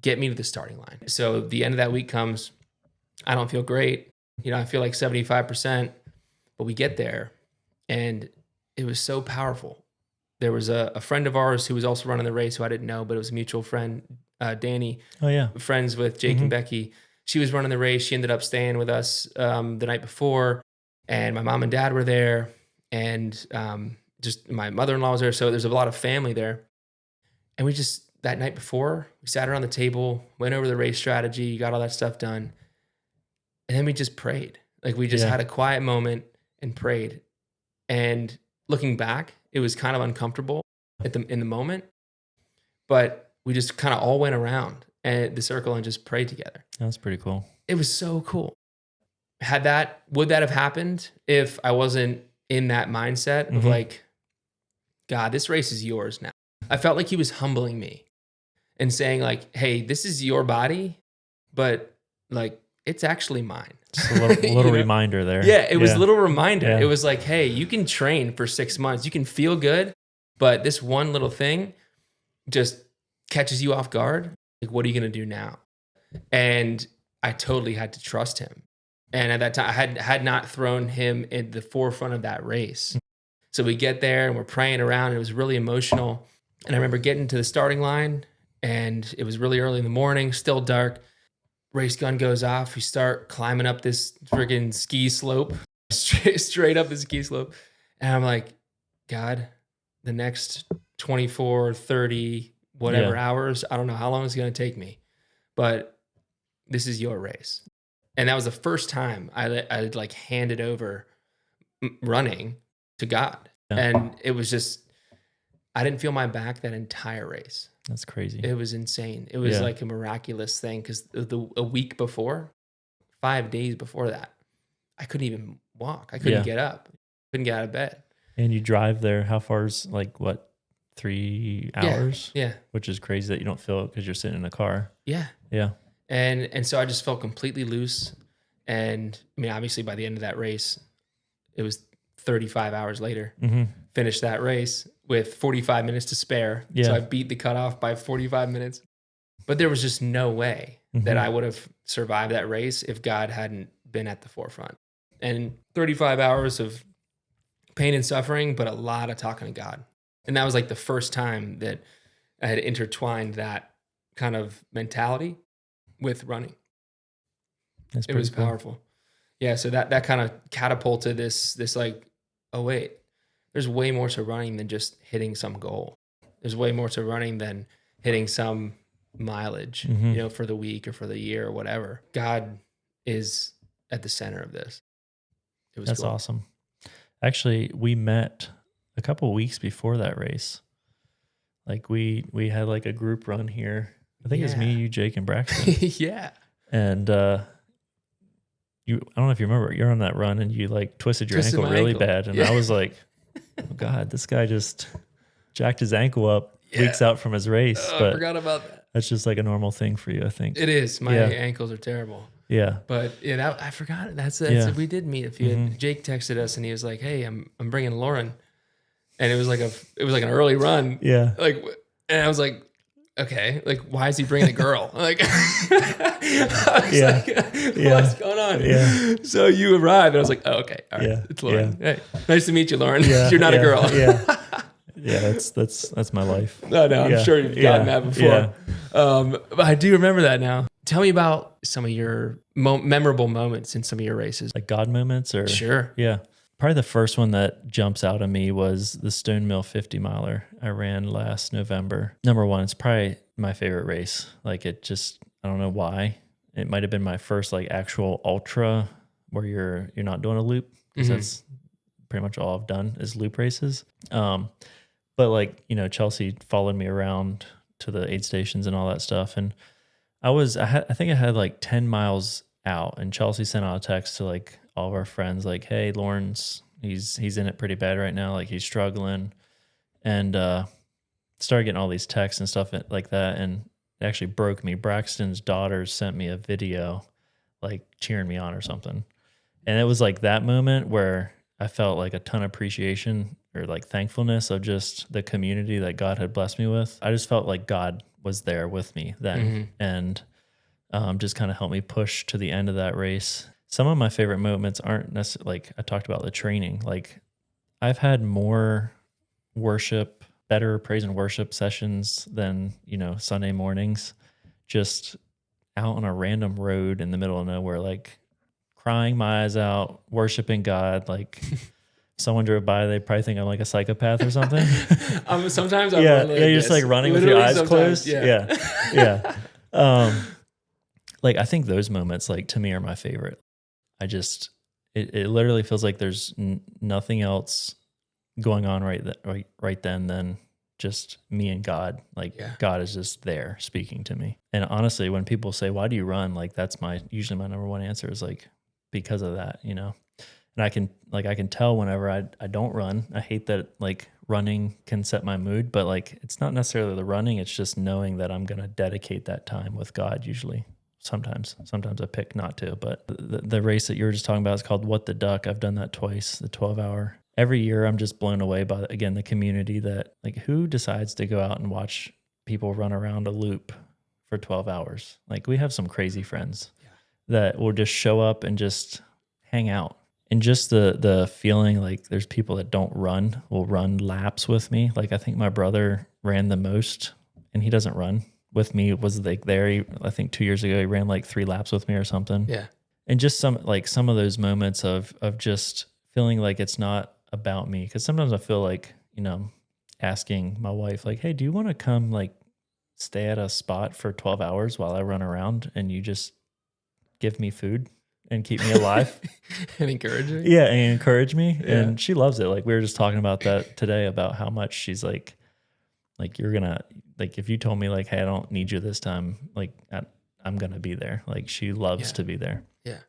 get me to the starting line. So the end of that week comes, I don't feel great. I feel like 75%, but we get there and it was so powerful. There was a friend of ours who was also running the race who I didn't know, but it was a mutual friend, Danny. Oh yeah. Friends with Jake and Becky. She was running the race. She ended up staying with us the night before and my mom and dad were there and just my mother-in-law was there. So there's a lot of family there. And we just, that night before, we sat around the table, went over the race strategy, got all that stuff done. And then we just prayed. Like we just had a quiet moment and prayed. And looking back, it was kind of uncomfortable in the moment, but we just kind of all went around the circle and just prayed together. That's pretty cool. It was so cool. Would that have happened if I wasn't in that mindset of like, God, this race is yours now. I felt like he was humbling me and saying like, hey, this is your body, but like, it's actually mine. Just a little reminder there. Yeah, it was a little reminder. Yeah. It was like, hey, you can train for 6 months. You can feel good, but this one little thing just catches you off guard. Like, what are you going to do now? And I totally had to trust him. And at that time, I had not thrown him in the forefront of that race. So we get there and we're praying around. And it was really emotional. And I remember getting to the starting line and it was really early in the morning, still dark. Race gun goes off. We start climbing up this friggin' ski slope, straight up the ski slope. And I'm like, God, the next 24, 30, whatever hours. I don't know how long it's going to take me, but this is your race. And that was the first time I like handed over running to God. Yeah. And it was just, I didn't feel my back that entire race. That's crazy. It was insane. It was like a miraculous thing because a week before, 5 days before that, I couldn't even walk. I couldn't get up. Couldn't get out of bed. And you drive there. How far is like what, 3 hours? Yeah. Which is crazy that you don't feel it because you're sitting in a car. Yeah. Yeah. And so I just felt completely loose. And I mean, obviously by the end of that race, it was 35 hours later, finished that race with 45 minutes to spare. Yeah. So I beat the cutoff by 45 minutes. But there was just no way that I would have survived that race if God hadn't been at the forefront. And 35 hours of pain and suffering, but a lot of talking to God. And that was like the first time that I had intertwined that kind of mentality with running. It was powerful. Yeah, so that kind of catapulted this like, oh wait, there's way more to running than just hitting some goal. There's way more to running than hitting some mileage, for the week or for the year or whatever. God is at the center of this. That's cool. Awesome. Actually, we met a couple of weeks before that race. Like we had like a group run here. I think it was me, you, Jake, and Braxton. Yeah. And I don't know if you remember, you're on that run and you like twisted your ankle really bad. And I was like, oh God, this guy just jacked his ankle up weeks out from his race. But I forgot about that. That's just like a normal thing for you, I think. It is. My ankles are terrible. Yeah. But I forgot it. We did meet a few. Jake texted us and he was like, hey, I'm bringing Loren. And it was like an early run. Yeah. And I was like, okay, like, why is he bringing a girl? Like, what's going on? Yeah. So you arrived, and I was like, oh, okay, all right, it's Loren. Yeah. Hey, nice to meet you, Loren. Yeah. You're not a girl. Yeah. Yeah, that's my life. No, I'm sure you've gotten that before. Yeah. But I do remember that now. Tell me about some of your memorable moments in some of your races. Like God moments, or sure. Yeah. Probably the first one that jumps out at me was the Stone Mill 50 miler I ran last November. Number one, it's probably my favorite race. Like it just, I don't know why. It might have been my first like actual ultra where you're not doing a loop, because that's pretty much all I've done is loop races. But like, Chelsea followed me around to the aid stations and all that stuff. And I think I had like 10 miles out, and Chelsea sent out a text to like all of our friends, like, hey, Lauren's, he's in it pretty bad right now. Like he's struggling, and started getting all these texts and stuff like that. And it actually broke me. Braxton's daughter sent me a video like cheering me on or something. And it was like that moment where I felt like a ton of appreciation or like thankfulness of just the community that God had blessed me with. I just felt like God was there with me then, and just kind of helped me push to the end of that race. Some of my favorite moments aren't necessarily, like I talked about the training. Like I've had more worship, better praise and worship sessions than, Sunday mornings, just out on a random road in the middle of nowhere, like crying my eyes out, worshiping God. Like someone drove by, they probably think I'm like a psychopath or something. Sometimes I'm you're just like running with your eyes closed. Yeah. Like I think those moments, like to me, are my favorite. It literally feels like there's nothing else going on right then than just me and God. Like God is just there speaking to me. And honestly, when people say, why do you run? Like that's usually my number one answer is like, because of that, And I can tell whenever I don't run. I hate that like running can set my mood, but like it's not necessarily the running. It's just knowing that I'm going to dedicate that time with God usually. Sometimes I pick not to, but the race that you were just talking about is called What the Duck. I've done that twice, the 12-hour. Every year I'm just blown away by, again, the community that like who decides to go out and watch people run around a loop for 12 hours. Like we have some crazy friends that will just show up and just hang out. And just the feeling like there's people that will run laps with me. Like I think my brother ran the most, and he doesn't run with me. Was like there. I think 2 years ago he ran like 3 laps with me or something. Yeah. And just some of those moments of just feeling like it's not about me. Because sometimes I feel like asking my wife, like, hey, do you want to come like stay at a spot for 12 hours while I run around and you just give me food and keep me alive? And encouraging. Yeah, and encourage me. Yeah. And she loves it. Like we were just talking about that today, about how much she's like you're gonna, like, if you told me like, hey, I don't need you this time, like I'm gonna be there. Like she loves to be there. Yeah.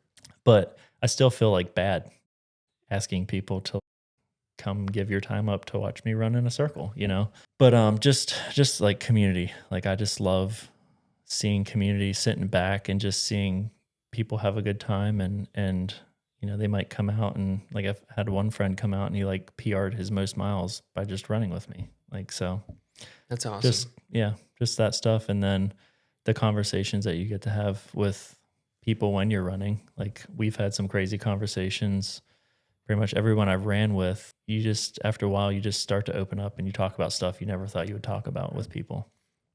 But I still feel like bad asking people to come give your time up to watch me run in a circle, you know? But just like community. Like I just love seeing community, sitting back and just seeing people have a good time, and you know, they might come out and like I've had one friend come out and he like PR'd his most miles by just running with me. Like, so that's awesome. Just that stuff. And then the conversations that you get to have with people when you're running. Like we've had some crazy conversations. Pretty much everyone I've ran with, you just, after a while, you just start to open up and you talk about stuff you never thought you would talk about with people.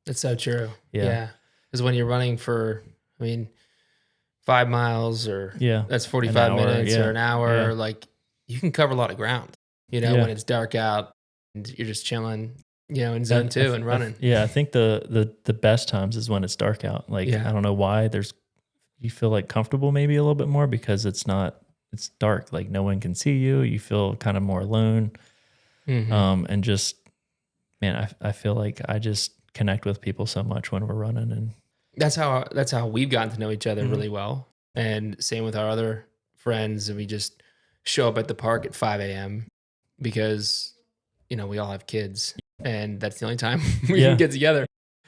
That's so true. Yeah. Because when you're running for, 5 miles or that's 45 minutes or an hour, like you can cover a lot of ground, when it's dark out and you're just chilling, in zone 2 and running. I think the best times is when it's dark out. Like, I don't know why you feel like comfortable maybe a little bit more because it's dark. Like no one can see you. You feel kind of more alone. Mm-hmm. And just, man, I feel like I just connect with people so much when we're running, and that's how we've gotten to know each other really well. And same with our other friends. And we just show up at the park at 5 a.m. because, we all have kids and that's the only time we can get together.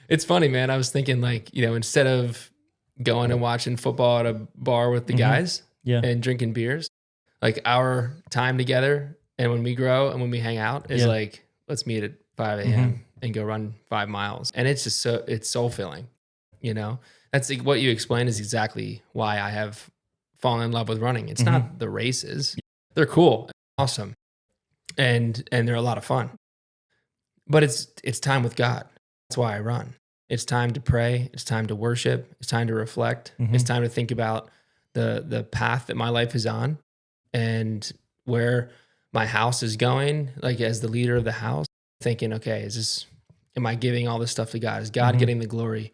It's funny, man. I was thinking like, instead of going and watching football at a bar with the guys and drinking beers, like our time together and when we grow and when we hang out is like, let's meet at 5 a.m. and go run 5 miles. And it's just it's soul filling, That's like what you explained is exactly why I have fallen in love with running. It's not the races. They're cool, awesome. And they're a lot of fun. But it's time with God. That's why I run. It's time to pray. It's time to worship. It's time to reflect. It's time to think about the path that my life is on and where my house is going. Like as the leader of the house, thinking, okay, am I giving all this stuff to God? Is God getting the glory?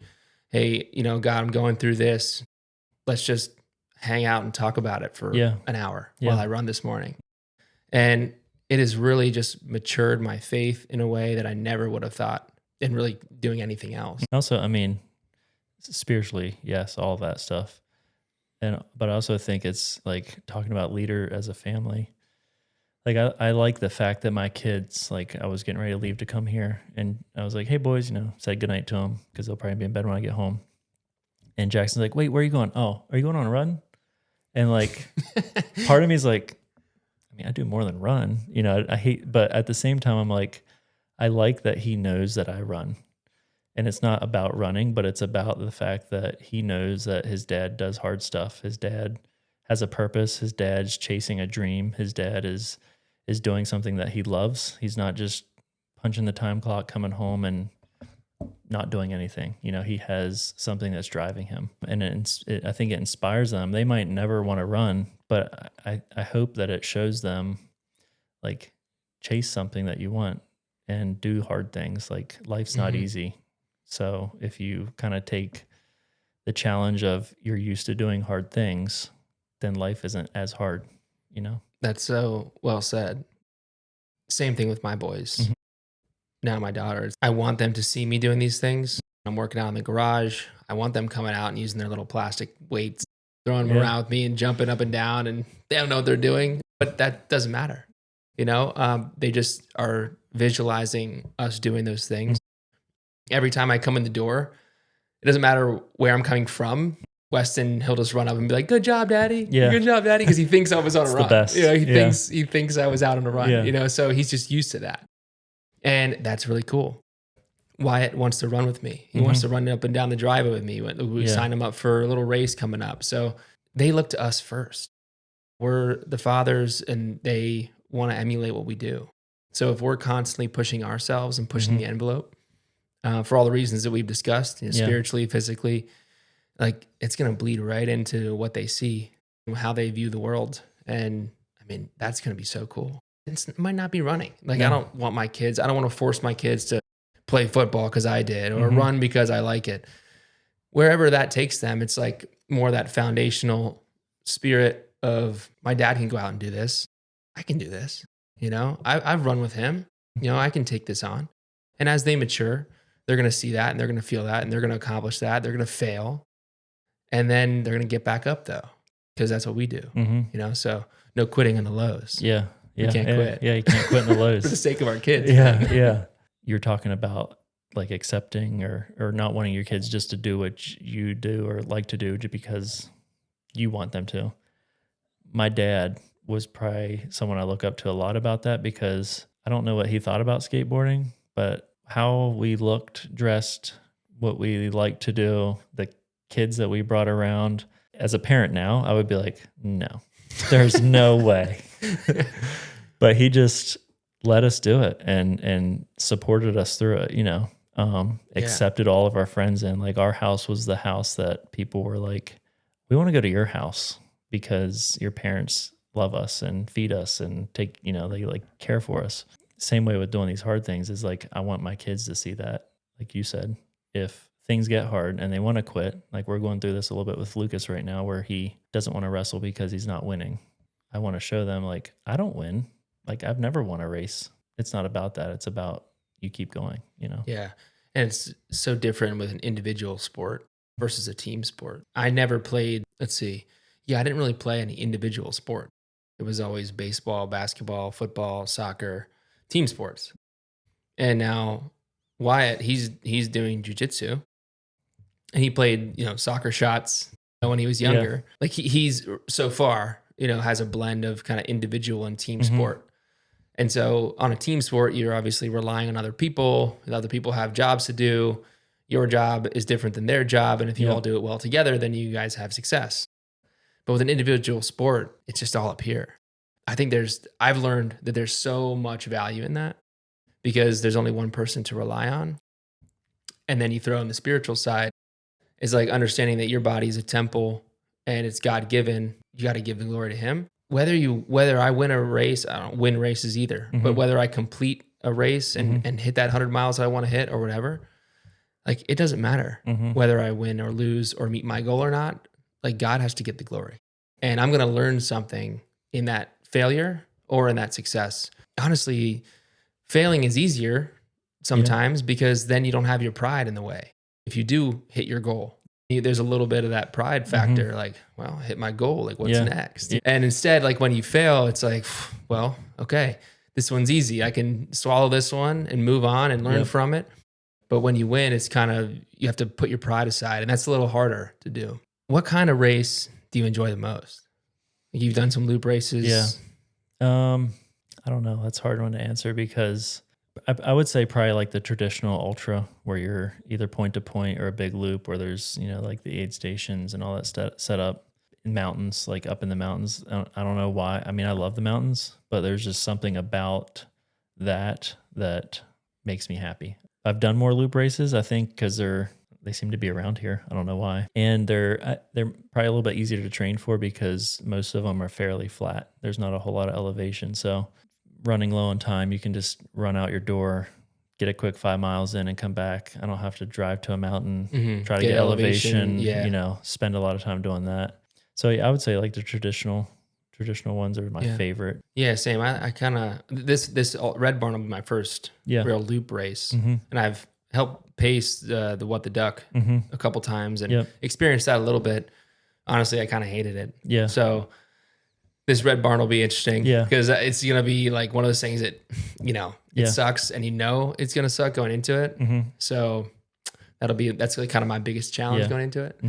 Hey, God, I'm going through this. Let's just hang out and talk about it for an hour while I run this morning. And it has really just matured my faith in a way that I never would have thought in really doing anything else. Also, spiritually, yes, all that stuff. But I also think it's like talking about leader as a family. Like I like the fact that my kids, like I was getting ready to leave to come here and I was like, hey boys, said goodnight to them because they'll probably be in bed when I get home. And Jackson's like, wait, where are you going? Oh, are you going on a run? And like, part of me is like, I do more than run, I hate, but at the same time, I'm like, I like that he knows that I run. And it's not about running, but it's about the fact that he knows that his dad does hard stuff. His dad has a purpose. His dad's chasing a dream. His dad is doing something that he loves. He's not just punching the time clock, coming home and not doing anything. He has something that's driving him. And I think it inspires them. They might never want to run, but I hope that it shows them like chase something that you want and do hard things. Like life's not easy. So if you kind of take the challenge of you're used to doing hard things, then life isn't as hard, That's so well said. Same thing with my boys. Now my daughters, I want them to see me doing these things. I'm working out in the garage. I want them coming out and using their little plastic weights, throwing them around with me and jumping up and down, and they don't know what they're doing, but that doesn't matter. They just are visualizing us doing those things. Every time I come in the door, it doesn't matter where I'm coming from. Weston, he'll just run up and be like, "Good job, Daddy." Yeah. Good job, Daddy. Because he thinks I was on a run. The best. He thinks I was out on a run. So he's just used to that. And that's really cool. Wyatt wants to run with me. He wants to run up and down the driveway with me. We signed him up for a little race coming up. So they look to us first. We're the fathers and they want to emulate what we do. So if we're constantly pushing ourselves and pushing the envelope for all the reasons that we've discussed, spiritually, physically, like it's going to bleed right into what they see, how they view the world. And that's going to be so cool. It might not be running. Like, I don't want I don't want to force my kids to play football because I did, or run because I like it. Wherever that takes them, it's like more that foundational spirit of, my dad can go out and do this. I can do this. I've run with him. I can take this on. And as they mature, they're going to see that, and they're going to feel that, and they're going to accomplish that. They're going to fail. And then they're going to get back up, though, because that's what we do. So no quitting on the lows. Yeah. You can't quit. Yeah, you can't quit in the lows. For the sake of our kids. Yeah. You're talking about like accepting or not wanting your kids just to do what you do or like to do just because you want them to. My dad was probably someone I look up to a lot about that, because I don't know what he thought about skateboarding, but how we looked, dressed, what we liked to do, the kids that we brought around. As a parent now, I would be like, no, there's no way. But he just let us do it and supported us through it, accepted all of our friends in. Like, our house was the house that people were like, we want to go to your house because your parents love us and feed us and take, they like care for us. Same way with doing these hard things is like, I want my kids to see that, like you said, if things get hard and they want to quit, like we're going through this a little bit with Lucas right now, where he doesn't want to wrestle because he's not winning. I want to show them, like, I don't win. Like, I've never won a race. It's not about that. It's about you keep going, Yeah. And it's so different with an individual sport versus a team sport. I never played, I didn't really play any individual sport. It was always baseball, basketball, football, soccer, team sports. And now Wyatt, he's doing jujitsu, and he played, soccer shots when he was younger. Yeah. Like he's so far, has a blend of kind of individual and team sport. And so on a team sport, you're obviously relying on other people. Other people have jobs to do. Your job is different than their job. And if you all do it well together, then you guys have success. But with an individual sport, it's just all up here. I think I've learned that there's so much value in that, because there's only one person to rely on. And then you throw in the spiritual side. It's like understanding that your body is a temple and it's God-given. You got to give the glory to him. Whether I win a race, I don't win races either, but whether I complete a race and hit that 100 miles I want to hit or whatever, like, it doesn't matter whether I win or lose or meet my goal or not. Like, God has to get the glory. And I'm going to learn something in that failure or in that success. Honestly, failing is easier sometimes because then you don't have your pride in the way. If you do hit your goal, there's a little bit of that pride factor, like, well, I hit my goal, like, what's next? And instead, like, when you fail, it's like, well, okay, this one's easy. I can swallow this one and move on and learn from it. But when you win, it's kind of, you have to put your pride aside, and that's a little harder to do. What kind of race do you enjoy the most? Like, you've done some loop races. Yeah. I don't know. That's a hard one to answer, because I would say probably like the traditional ultra, where you're either point to point or a big loop, where there's, like the aid stations and all that set up in mountains, like up in the mountains. I don't know why. I mean, I love the mountains, but there's just something about that makes me happy. I've done more loop races, I think, because they seem to be around here. I don't know why. And they're probably a little bit easier to train for, because most of them are fairly flat. There's not a whole lot of elevation. So running low on time, you can just run out your door, get a quick 5 miles in and come back. I don't have to drive to a mountain, try to get elevation, spend a lot of time doing that. So I would say like the traditional ones are my favorite. Yeah, same. I kind of, this Red Barn will be my first real loop race. And I've helped pace the What the Duck a couple times and experienced that a little bit. Honestly, I kind of hated it. Yeah. So this Red Barn will be interesting because it's going to be like one of those things that, it sucks and it's going to suck going into it. So that's like kind of my biggest challenge going into it.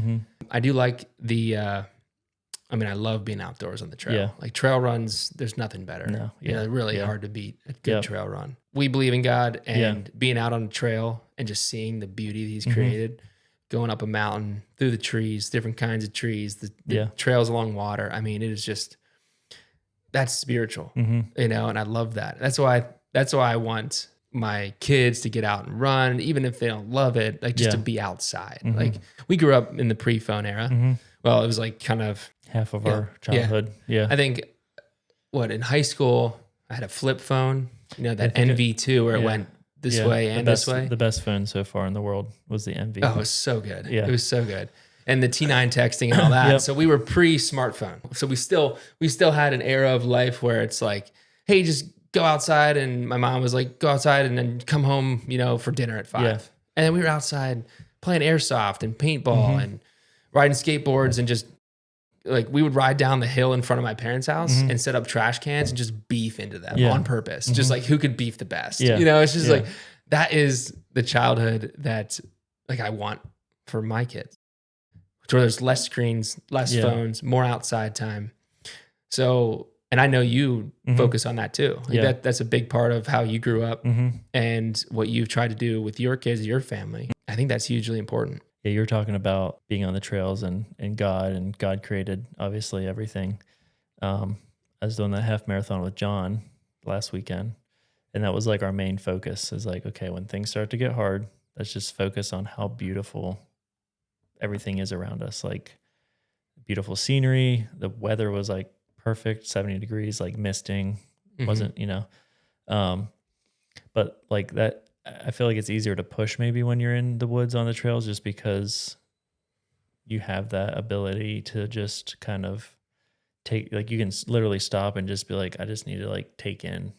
I do like I love being outdoors on the trail. Yeah. Like trail runs, there's nothing better. No, they're really hard to beat a good trail run. We believe in God, and being out on the trail and just seeing the beauty that he's created, going up a mountain, through the trees, different kinds of trees, the trails along water. I mean, it is just, that's spiritual, and I love that. That's why I want my kids to get out and run, even if they don't love it, like just to be outside. Like, we grew up in the pre-phone era. Well, it was like kind of half of our childhood. Yeah. I think in high school, I had a flip phone, that NV2 where it went this way and this way. The best phone so far in the world was the NV. Oh, it was so good. Yeah. It was so good. And the T9 texting and all that. Yep. So we were pre-smartphone. So we still had an era of life where it's like, hey, just go outside. And my mom was like, go outside and then come home, for dinner at 5. Yeah. And then we were outside playing airsoft and paintball and riding skateboards and just like we would ride down the hill in front of my parents' house and set up trash cans and just beef into them on purpose. Just like who could beef the best. Yeah. It's just like that is the childhood that like I want for my kids. Where there's less screens, less phones, more outside time. So, and I know you focus on that too. Like that's a big part of how you grew up and what you've tried to do with your kids, your family. I think that's hugely important. Yeah, you were talking about being on the trails and God created obviously everything. I was doing that half marathon with John last weekend, and that was like our main focus is like, okay, when things start to get hard, let's just focus on how beautiful everything is around us. Like beautiful scenery, the weather was like perfect, 70 degrees, like misting, wasn't, but like that, I feel like it's easier to push maybe when you're in the woods on the trails just because you have that ability to just kind of take, like you can literally stop and just be like, I just need to like take in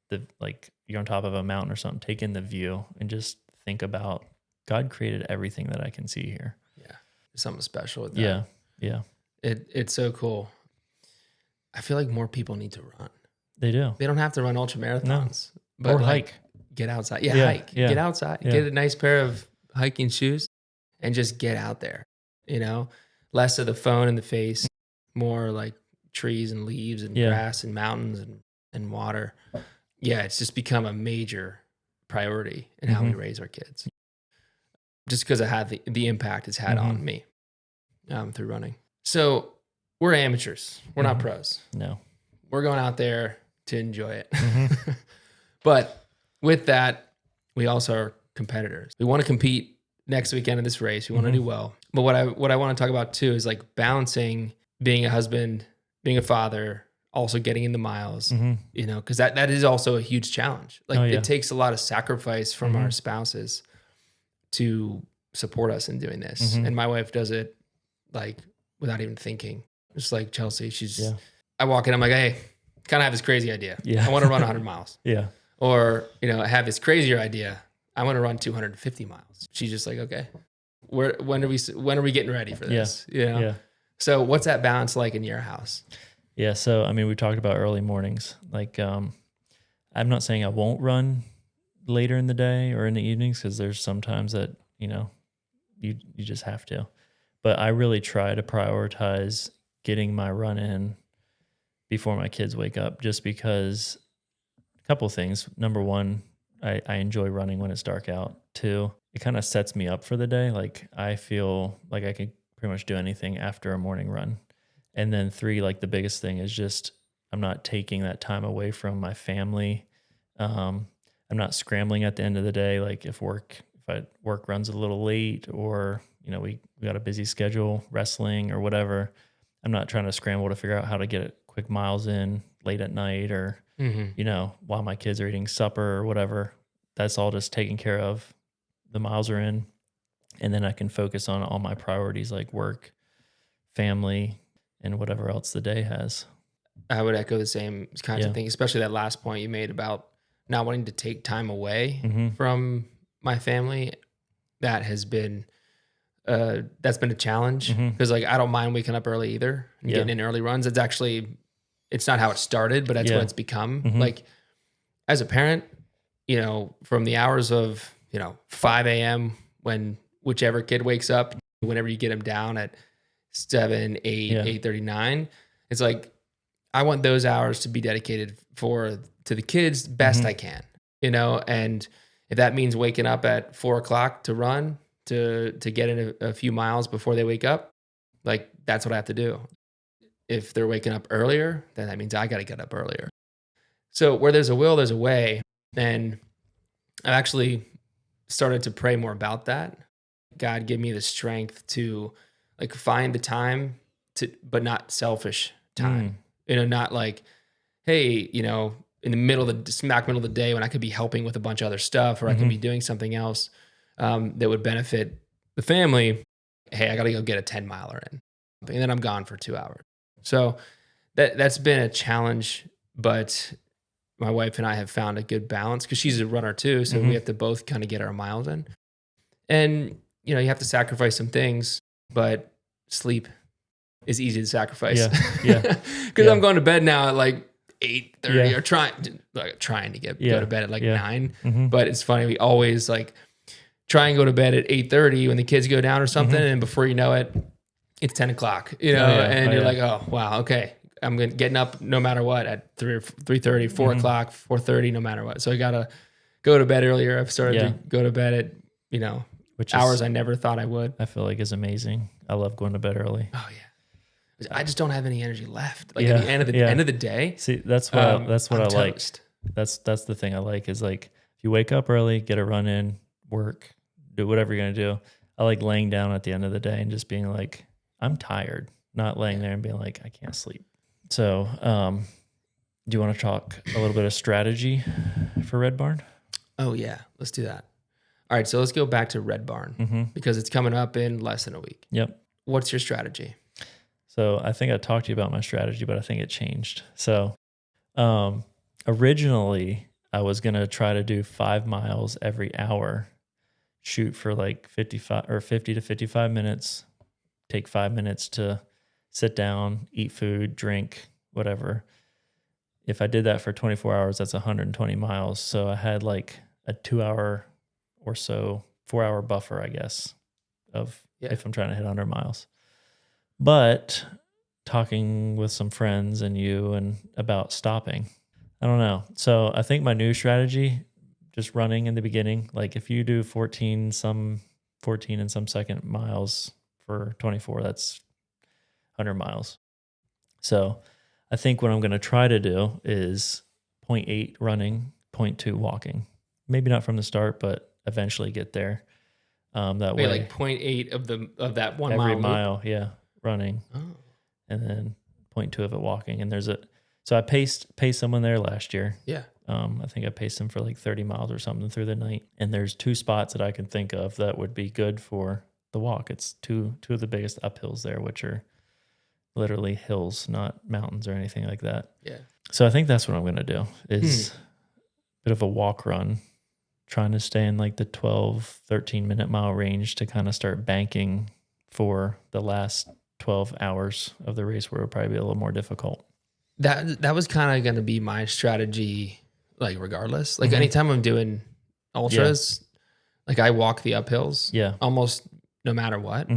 the, like you're on top of a mountain or something, take in the view and just think about God created everything that I can see here. Yeah. There's something special with that. Yeah. Yeah. It's so cool. I feel like more people need to run. They do. They don't have to run ultra marathons, but or hike. Get outside. Yeah, hike. Yeah. Get outside. Yeah. Get a nice pair of hiking shoes and just get out there. Less of the phone in the face, more like trees and leaves and grass and mountains and water. Yeah, it's just become a major priority in how we raise our kids. Just because it had the impact it's had on me through running. So we're amateurs. We're not pros. No. We're going out there to enjoy it. But with that, we also are competitors. We want to compete next weekend in this race. We want to do well. But what I want to talk about too is like balancing being a husband, being a father, also getting in the miles, because that is also a huge challenge. Like it takes a lot of sacrifice from our spouses to support us in doing this. And my wife does it like without even thinking. Just like Chelsea, I walk in, I'm like, hey, kind of have this crazy idea. Yeah. I want to run 100 miles. Yeah. Or, I have this crazier idea. I want to run 250 miles. She's just like, okay, when are we getting ready for this? Yeah. So what's that balance like in your house? Yeah. So, I mean, we talked about early mornings. Like, I'm not saying I won't run later in the day or in the evenings, because there's sometimes that, you just have to. But I really try to prioritize getting my run in before my kids wake up, just because a couple of things. Number one, I enjoy running when it's dark out. 2, it kind of sets me up for the day. Like I feel like I can pretty much do anything after a morning run. And then 3, like the biggest thing is just I'm not taking that time away from my family. I'm not scrambling at the end of the day. Like if work runs a little late, or we got a busy schedule, wrestling or whatever, I'm not trying to scramble to figure out how to get quick miles in late at night, or while my kids are eating supper or whatever. That's all just taken care of. The miles are in, and then I can focus on all my priorities like work, family, and whatever else the day has. I would echo the same kinds of things, especially that last point you made about not wanting to take time away from my family. That has been that's been a challenge, because like I don't mind waking up early either and getting in early runs. It's not how it started, but that's what it's become. Like as a parent, from the hours of 5 a.m. when whichever kid wakes up, whenever you get them down at 7, 8, 8:39, it's like I want those hours to be dedicated to the kids best I can, and if that means waking up at 4 o'clock to run, to get in a few miles before they wake up, like that's what I have to do. If they're waking up earlier, then that means I got to get up earlier. So where there's a will, there's a way. And I've actually started to pray more about that. God, give me the strength to like find the time but not selfish time. Not like, hey, in the smack middle of the day when I could be helping with a bunch of other stuff, or I could be doing something else that would benefit the family. Hey, I got to go get a 10-miler in, and then I'm gone for 2 hours. So that's been a challenge, but my wife and I have found a good balance because she's a runner too. So we have to both kind of get our miles in. And, you know, you have to sacrifice some things, but sleep is easy to sacrifice. Yeah. Because I'm going to bed now at like 8:30 or trying to go to bed at like 9. But it's funny. We always like try and go to bed at 8:30 when the kids go down or something. And before you know it, it's 10 o'clock, you know, and you're like, oh, wow, okay. I'm getting up no matter what at 3:30, 4 o'clock, 4:30, no matter what. So I got to go to bed earlier. I've started to go to bed at, you know, which hours I never thought I would. I feel like is amazing. I love going to bed early. Oh yeah. I just don't have any energy left. Like at the end of the day. See, that's what I like. That's the thing I like is like if you wake up early, get a run in, work, do whatever you're going to do. I like laying down at the end of the day and just being like, I'm tired, not laying there and being like, I can't sleep. So, do you want to talk a little bit of strategy for Red Barn? Oh yeah, let's do that. All right, so let's go back to Red Barn because it's coming up in less than a week. Yep. What's your strategy? So I think I talked to you about my strategy, but I think it changed. So, originally I was going to try to do 5 miles every hour, shoot for like 50 to 55 minutes, take 5 minutes to sit down, eat food, drink, whatever. If I did that for 24 hours, that's 120 miles. So I had like a 2 hour or so, 4 hour buffer, I guess, of if I'm trying to hit 100 miles. But talking with some friends and you and about stopping, I don't know. So I think my new strategy, just running in the beginning, like if you do 14 and some second miles for 24, that's 100 miles. So I think what I'm going to try to do is 0.8 running, 0.2 walking. Maybe not from the start, but eventually get there. That way, like 0.8 of that 1 mile. Every mile, running. Oh. And then 0.2 of it walking. And so I paced someone there last year. Yeah. I think I paced him for like 30 miles or something through the night. And there's 2 spots that I can think of that would be good for the walk. It's two of the biggest uphills there, which are literally hills, not mountains or anything like that. Yeah. So I think that's what I'm going to do is a bit of a walk run, trying to stay in like the 12, 13 minute mile range to kind of start banking for the last 12 hours of the race where it would probably be a little more difficult. That was kind of going to be my strategy, like regardless. Like anytime I'm doing ultras, like I walk the uphills almost no matter what.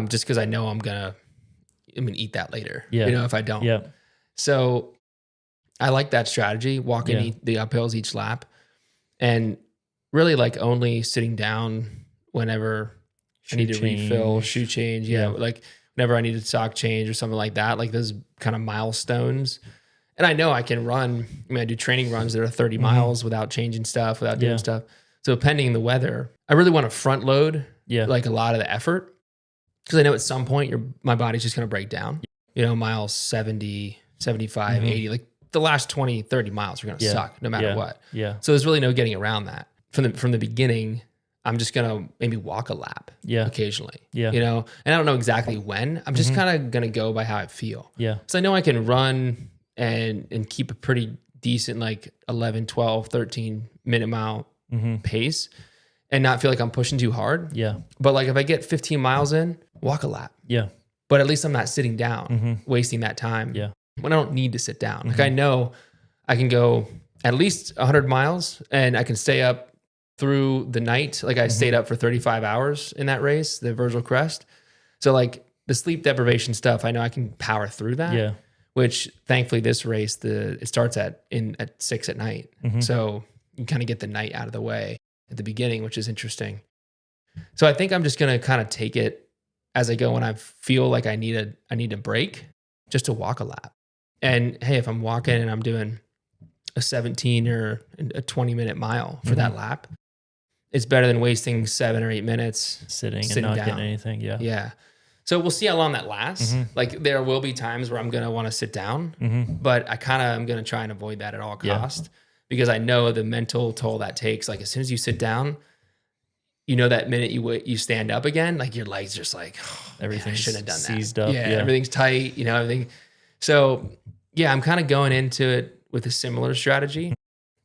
Just because I know I'm going to eat that later, you know, if I don't. Yeah. So I like that strategy, walking the uphills each lap and really like only sitting down whenever I need to refill, shoe change. Yeah. Like whenever I need a sock change or something like that, like those kind of milestones. And I know I can run. I mean, I do training runs that are 30 miles without changing stuff, without doing stuff. So pending the weather, I really want to front load like a lot of the effort. Because I know at some point my body's just going to break down. You know, miles 70, 75, 80, like the last 20, 30 miles are going to suck no matter what. Yeah. So there's really no getting around that. From the beginning, I'm just going to maybe walk a lap occasionally. Yeah. You know, and I don't know exactly when. I'm just kind of going to go by how I feel. Yeah. So I know I can run and keep a pretty decent like 11, 12, 13 minute mile pace and not feel like I'm pushing too hard. Yeah. But like if I get 15 miles in, walk a lap. Yeah. But at least I'm not sitting down, wasting that time. Yeah. When I don't need to sit down. Like I know I can go at least 100 miles and I can stay up through the night. Like I stayed up for 35 hours in that race, the Virgil Crest. So like the sleep deprivation stuff, I know I can power through that. Yeah. Which thankfully this race, it starts at 6 at night. So you kind of get the night out of the way at the beginning, which is interesting. So I think I'm just going to kind of take it as I go when I feel like I need a break just to walk a lap. And hey, if I'm walking and I'm doing a 17 or a 20-minute mile for that lap, it's better than wasting 7 or 8 minutes sitting and not down. getting anything. Yeah. Yeah. So we'll see how long that lasts. Like there will be times where I'm going to want to sit down, but I kind of am going to try and avoid that at all costs because I know the mental toll that takes. Like as soon as you sit down, you know, that minute you stand up again, like your legs just like, oh, everything shouldn't have done seized that. Up. Yeah, everything's tight, you know, everything. So yeah, I'm kind of going into it with a similar strategy,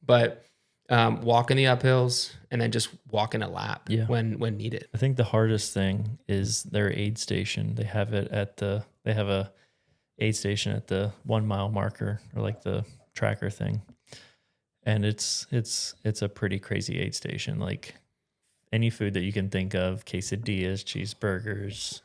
but walking the uphills and then just walking a lap when needed. I think the hardest thing is their aid station. They have a aid station at the 1 mile marker or like the tracker thing. And it's a pretty crazy aid station. Like any food that you can think of, quesadillas, cheeseburgers,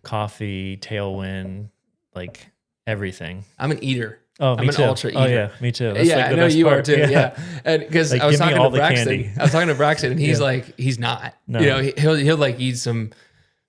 coffee, tailwind, like everything. I'm an eater. Oh, I'm an ultra eater. Oh yeah, me too. That's like I know you are too. Yeah, and because like, I was talking to Braxton, and he's like, he's not. No. You know, he'll like eat some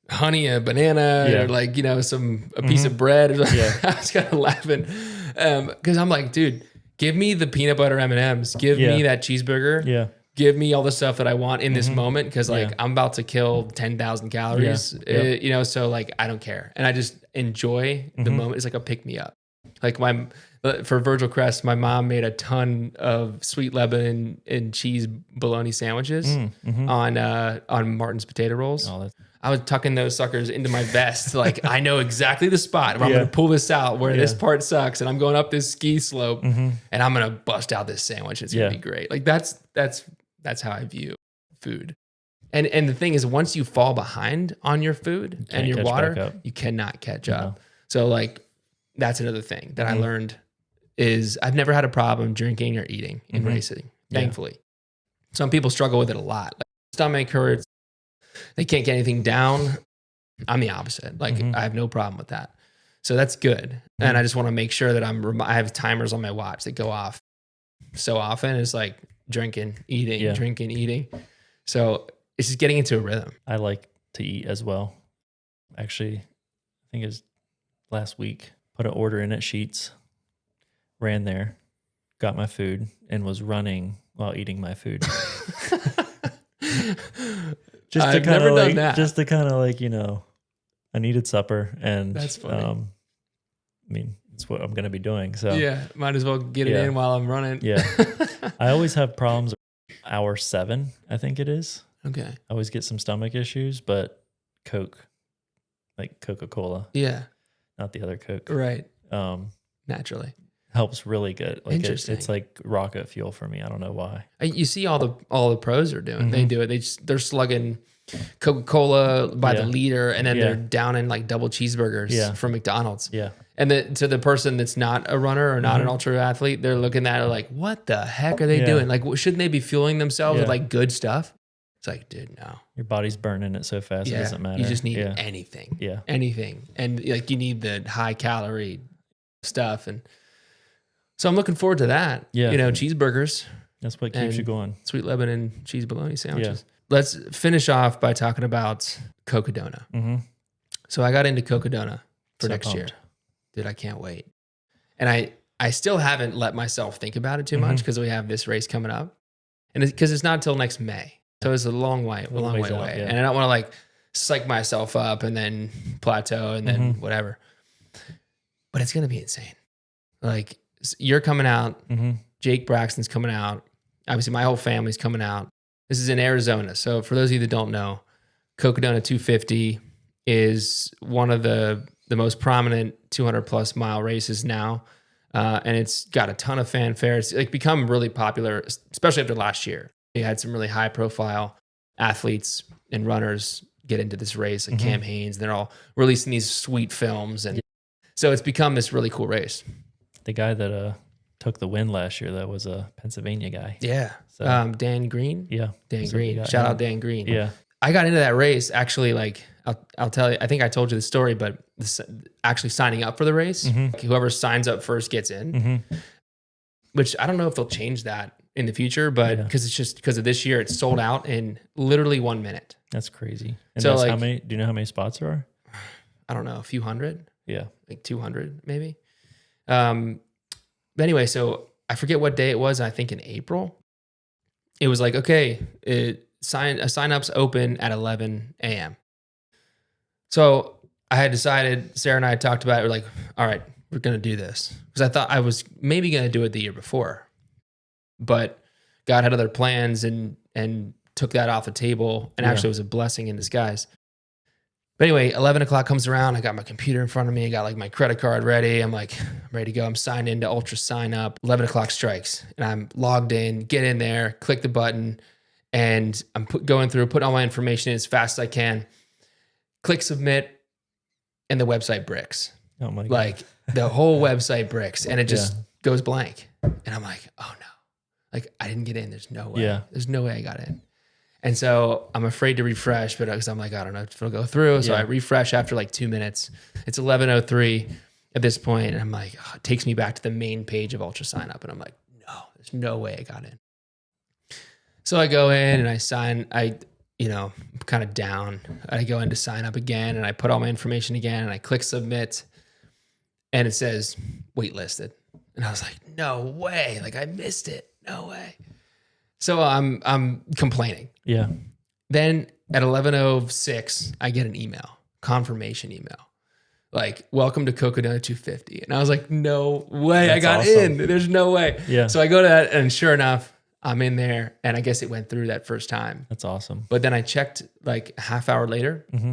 honey, a banana, or like a piece of bread. Or I was kind of laughing because I'm like, dude, give me the peanut butter M&Ms, give me that cheeseburger, give me all the stuff that I want in this moment because like I'm about to kill 10,000 calories. You know, so like I don't care, and I just enjoy the moment. It's like a pick me up. Like for Virgil Crest, my mom made a ton of sweet Lebanon and cheese bologna sandwiches on Martin's potato rolls. Oh, I was tucking those suckers into my vest. Like I know exactly the spot where I'm going to pull this out where this part sucks, and I'm going up this ski slope, and I'm going to bust out this sandwich. It's going to be great. Like that's how I view food. And the thing is, once you fall behind on your food and your water, you cannot catch up. So like that's another thing that I learned is I've never had a problem drinking or eating in racing, thankfully. Some people struggle with it a lot. Like stomach hurts. They can't get anything down. I'm the opposite. Like I have no problem with that. So that's good. And I just want to make sure that I have timers on my watch that go off so often. It's like drinking, eating. So it's just getting into a rhythm. I like to eat as well. Actually, I think it was last week, put an order in at Sheetz, ran there, got my food, and was running while eating my food. I've never done that. Just to kind of like, you know, I needed supper, and that's funny. I mean, it's what I'm going to be doing. So yeah, might as well get it in while I'm running. Yeah. I always have problems. Hour 7, I think it is. Okay. I always get some stomach issues, but Coke, like Coca-Cola. Yeah. Not the other Coke. Right. Naturally. Helps really good. Like Interesting. It's like rocket fuel for me. I don't know why. You see all the pros are doing. They do it. They're slugging Coca-Cola by the liter, and then they're down in like double cheeseburgers from McDonald's. Yeah. And to the person that's not a runner or not an ultra athlete, they're looking at it like, what the heck are they doing? Like, shouldn't they be fueling themselves with like good stuff? It's like, dude, no. Your body's burning it so fast, it doesn't matter. You just need anything. Yeah. Anything. And like you need the high calorie stuff. And so I'm looking forward to that. Yeah. You know, cheeseburgers. That's what keeps you going. Sweet Lebanon cheese bologna sandwiches. Yeah. Let's finish off by talking about Cocodona. So I got into Cocodona for next year. Dude, I can't wait. And I still haven't let myself think about it too much because we have this race coming up. And because it's not until next May. So it's a long way away. Yeah. And I don't want to like psych myself up and then plateau and then whatever. But it's going to be insane. Like you're coming out. Jake Braxton's coming out. Obviously my whole family's coming out. This is in Arizona. So for those of you that don't know, Cocodona 250 is one of the most prominent 200 plus mile races now. And it's got a ton of fanfare. It's like become really popular, especially after last year. You had some really high profile athletes and runners get into this race, like Cam Hanes. They're all releasing these sweet films. And so it's become this really cool race. The guy that took the win last year, that was a Pennsylvania guy. Yeah. So, Dan Green. Yeah. Dan Green. Shout out Dan Green. Yeah. I got into that race actually, like, I'll tell you, I think I told you the story, but actually signing up for the race, like whoever signs up first gets in, which I don't know if they'll change that in the future, but because it's just because of this year, it's sold out in literally 1 minute. That's crazy. And so that's like, how many, do you know how many spots there are? I don't know, a few hundred. Yeah. Like 200 maybe. But anyway, so I forget what day it was. I think in April. It was like, okay, sign-ups open at 11 a.m. So I had decided, Sarah and I had talked about it. We're like, all right, we're going to do this. Because I thought I was maybe going to do it the year before. But God had other plans and took that off the table. And actually it was a blessing in disguise. But anyway, 11 o'clock comes around. I got my computer in front of me. I got like my credit card ready. I'm like, I'm ready to go. I'm signed into Ultra Sign Up. 11 o'clock strikes. And I'm logged in, get in there, click the button. And I'm going through, putting all my information in as fast as I can. Click submit. And the website bricks. Oh my God. Like the whole website bricks and it just goes blank. And I'm like, oh no, like I didn't get in. There's no way. Yeah. There's no way I got in. And so I'm afraid to refresh, but because I'm like, I don't know if it'll go through. So I refresh after like 2 minutes. It's 11:03 at this point, and I'm like, oh, it takes me back to the main page of Ultra Sign Up. And I'm like, no, there's no way I got in. So I go in and I sign, kind of down. I go in to sign up again and I put all my information again and I click submit and it says waitlisted. And I was like, no way. Like I missed it. No way. So I'm complaining. Yeah. Then at 11:06, I get an email, confirmation email. Like, welcome to Cocodona 250. And I was like, no way. That's I got awesome. in. There's no way. Yeah. So I go to that and sure enough, I'm in there, and I guess it went through that first time. That's awesome. But then I checked like a half hour later. Mm-hmm.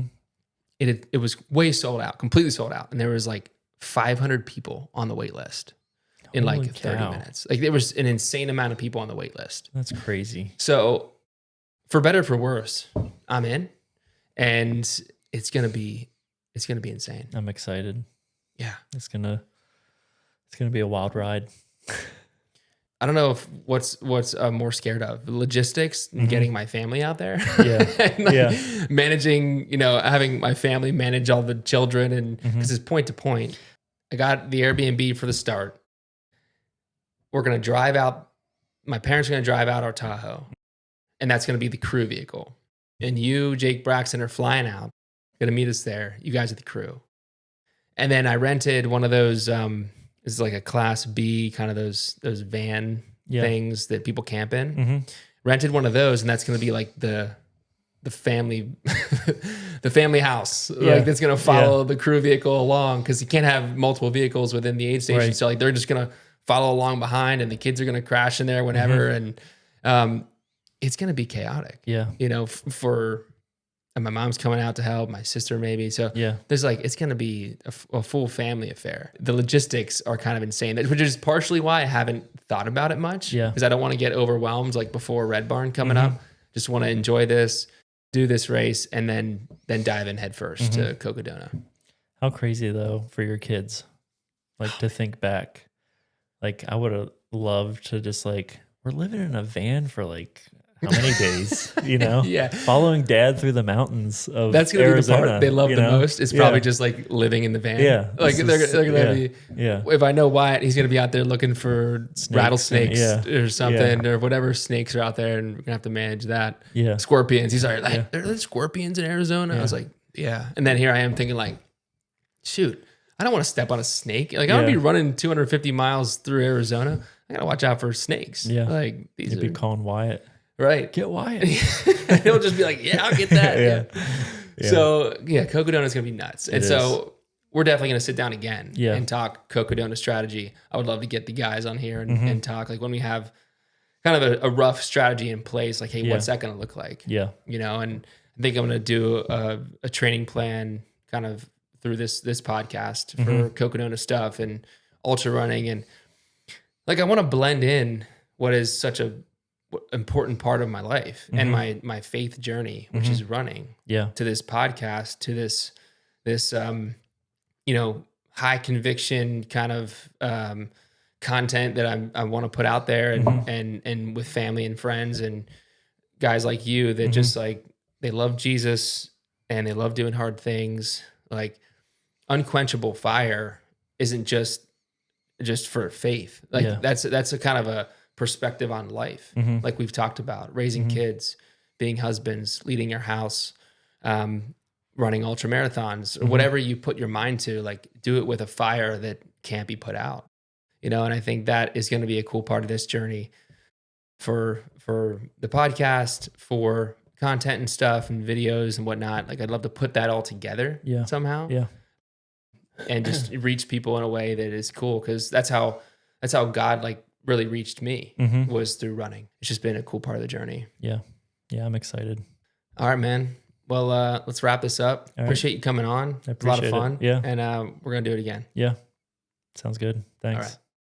It was way sold out, completely sold out, and there was like 500 people on the wait list in Holy like 30 cow. minutes. Like there was an insane amount of people on the wait list. That's crazy. So, for better or for worse, I'm in, and it's gonna be insane. I'm excited. Yeah, It's gonna be a wild ride. I don't know if what's I'm more scared of, the logistics and getting my family out there. Yeah. And like managing, having my family manage all the children, and because it's point to point. I got the Airbnb for the start. We're going to drive out. My parents are going to drive out our Tahoe, and that's going to be the crew vehicle. And you, Jake Braxton, are flying out. Going to meet us there. You guys are the crew. And then I rented one of those, it's like a Class B, kind of those van things that people camp in. Mm-hmm. Rented one of those, and that's going to be like the family, the family house. Yeah. Like that's going to follow the crew vehicle along, because you can't have multiple vehicles within the aid station. Right. So like they're just going to follow along behind, and the kids are going to crash in there whenever. And it's going to be chaotic. Yeah. And my mom's coming out to help, my sister maybe. So there's like, it's going to be a full family affair. The logistics are kind of insane, which is partially why I haven't thought about it much. Yeah. Because I don't want to get overwhelmed like before Red Barn coming up. Just want to enjoy this, do this race, and then dive in head first to Cocodona. How crazy though for your kids, like to think back. Like I would have loved to just like, we're living in a van for like how many days, following dad through the mountains of That's going to be the Arizona, part they love the most. It's probably just like living in the van. Yeah. Like they're going to be, if I know Wyatt, he's going to be out there looking for rattlesnakes or something or whatever snakes are out there, and we're going to have to manage that. Yeah. Scorpions. He's like, are there scorpions in Arizona? I was like, yeah. And then here I am thinking like, shoot, I don't want to step on a snake. Like I don't be running 250 miles through Arizona. I got to watch out for snakes. Yeah. Like these You'd be calling Wyatt. Right. Get Wyatt. He'll just be like, I'll get that. So, Cocodona is going to be nuts. And so we're definitely going to sit down again and talk Cocodona strategy. I would love to get the guys on here and talk like when we have kind of a rough strategy in place, like, hey, what's that going to look like? Yeah. And I think I'm going to do a training plan kind of through this podcast for Cocodona stuff and ultra running. And like, I want to blend in what is such a important part of my life and my faith journey, which is running, to this podcast, to this high conviction kind of content that I want to put out there, and with family and friends and guys like you that just like, they love Jesus and they love doing hard things. Like Unquenchable Fire isn't just for faith. Like that's a kind of a perspective on life, like we've talked about, raising kids, being husbands, leading your house, running ultra marathons, or whatever you put your mind to, like do it with a fire that can't be put out, and I think that is going to be a cool part of this journey for the podcast, for content and stuff and videos and whatnot. Like I'd love to put that all together somehow. and just reach people in a way that is cool. Cause that's how God like really reached me was through running. It's just been a cool part of the journey. Yeah. Yeah. I'm excited. All right, man. Well, let's wrap this up. Appreciate you coming on. I appreciate a lot of fun. it. Yeah. And we're going to do it again. Yeah. Sounds good. Thanks. All right.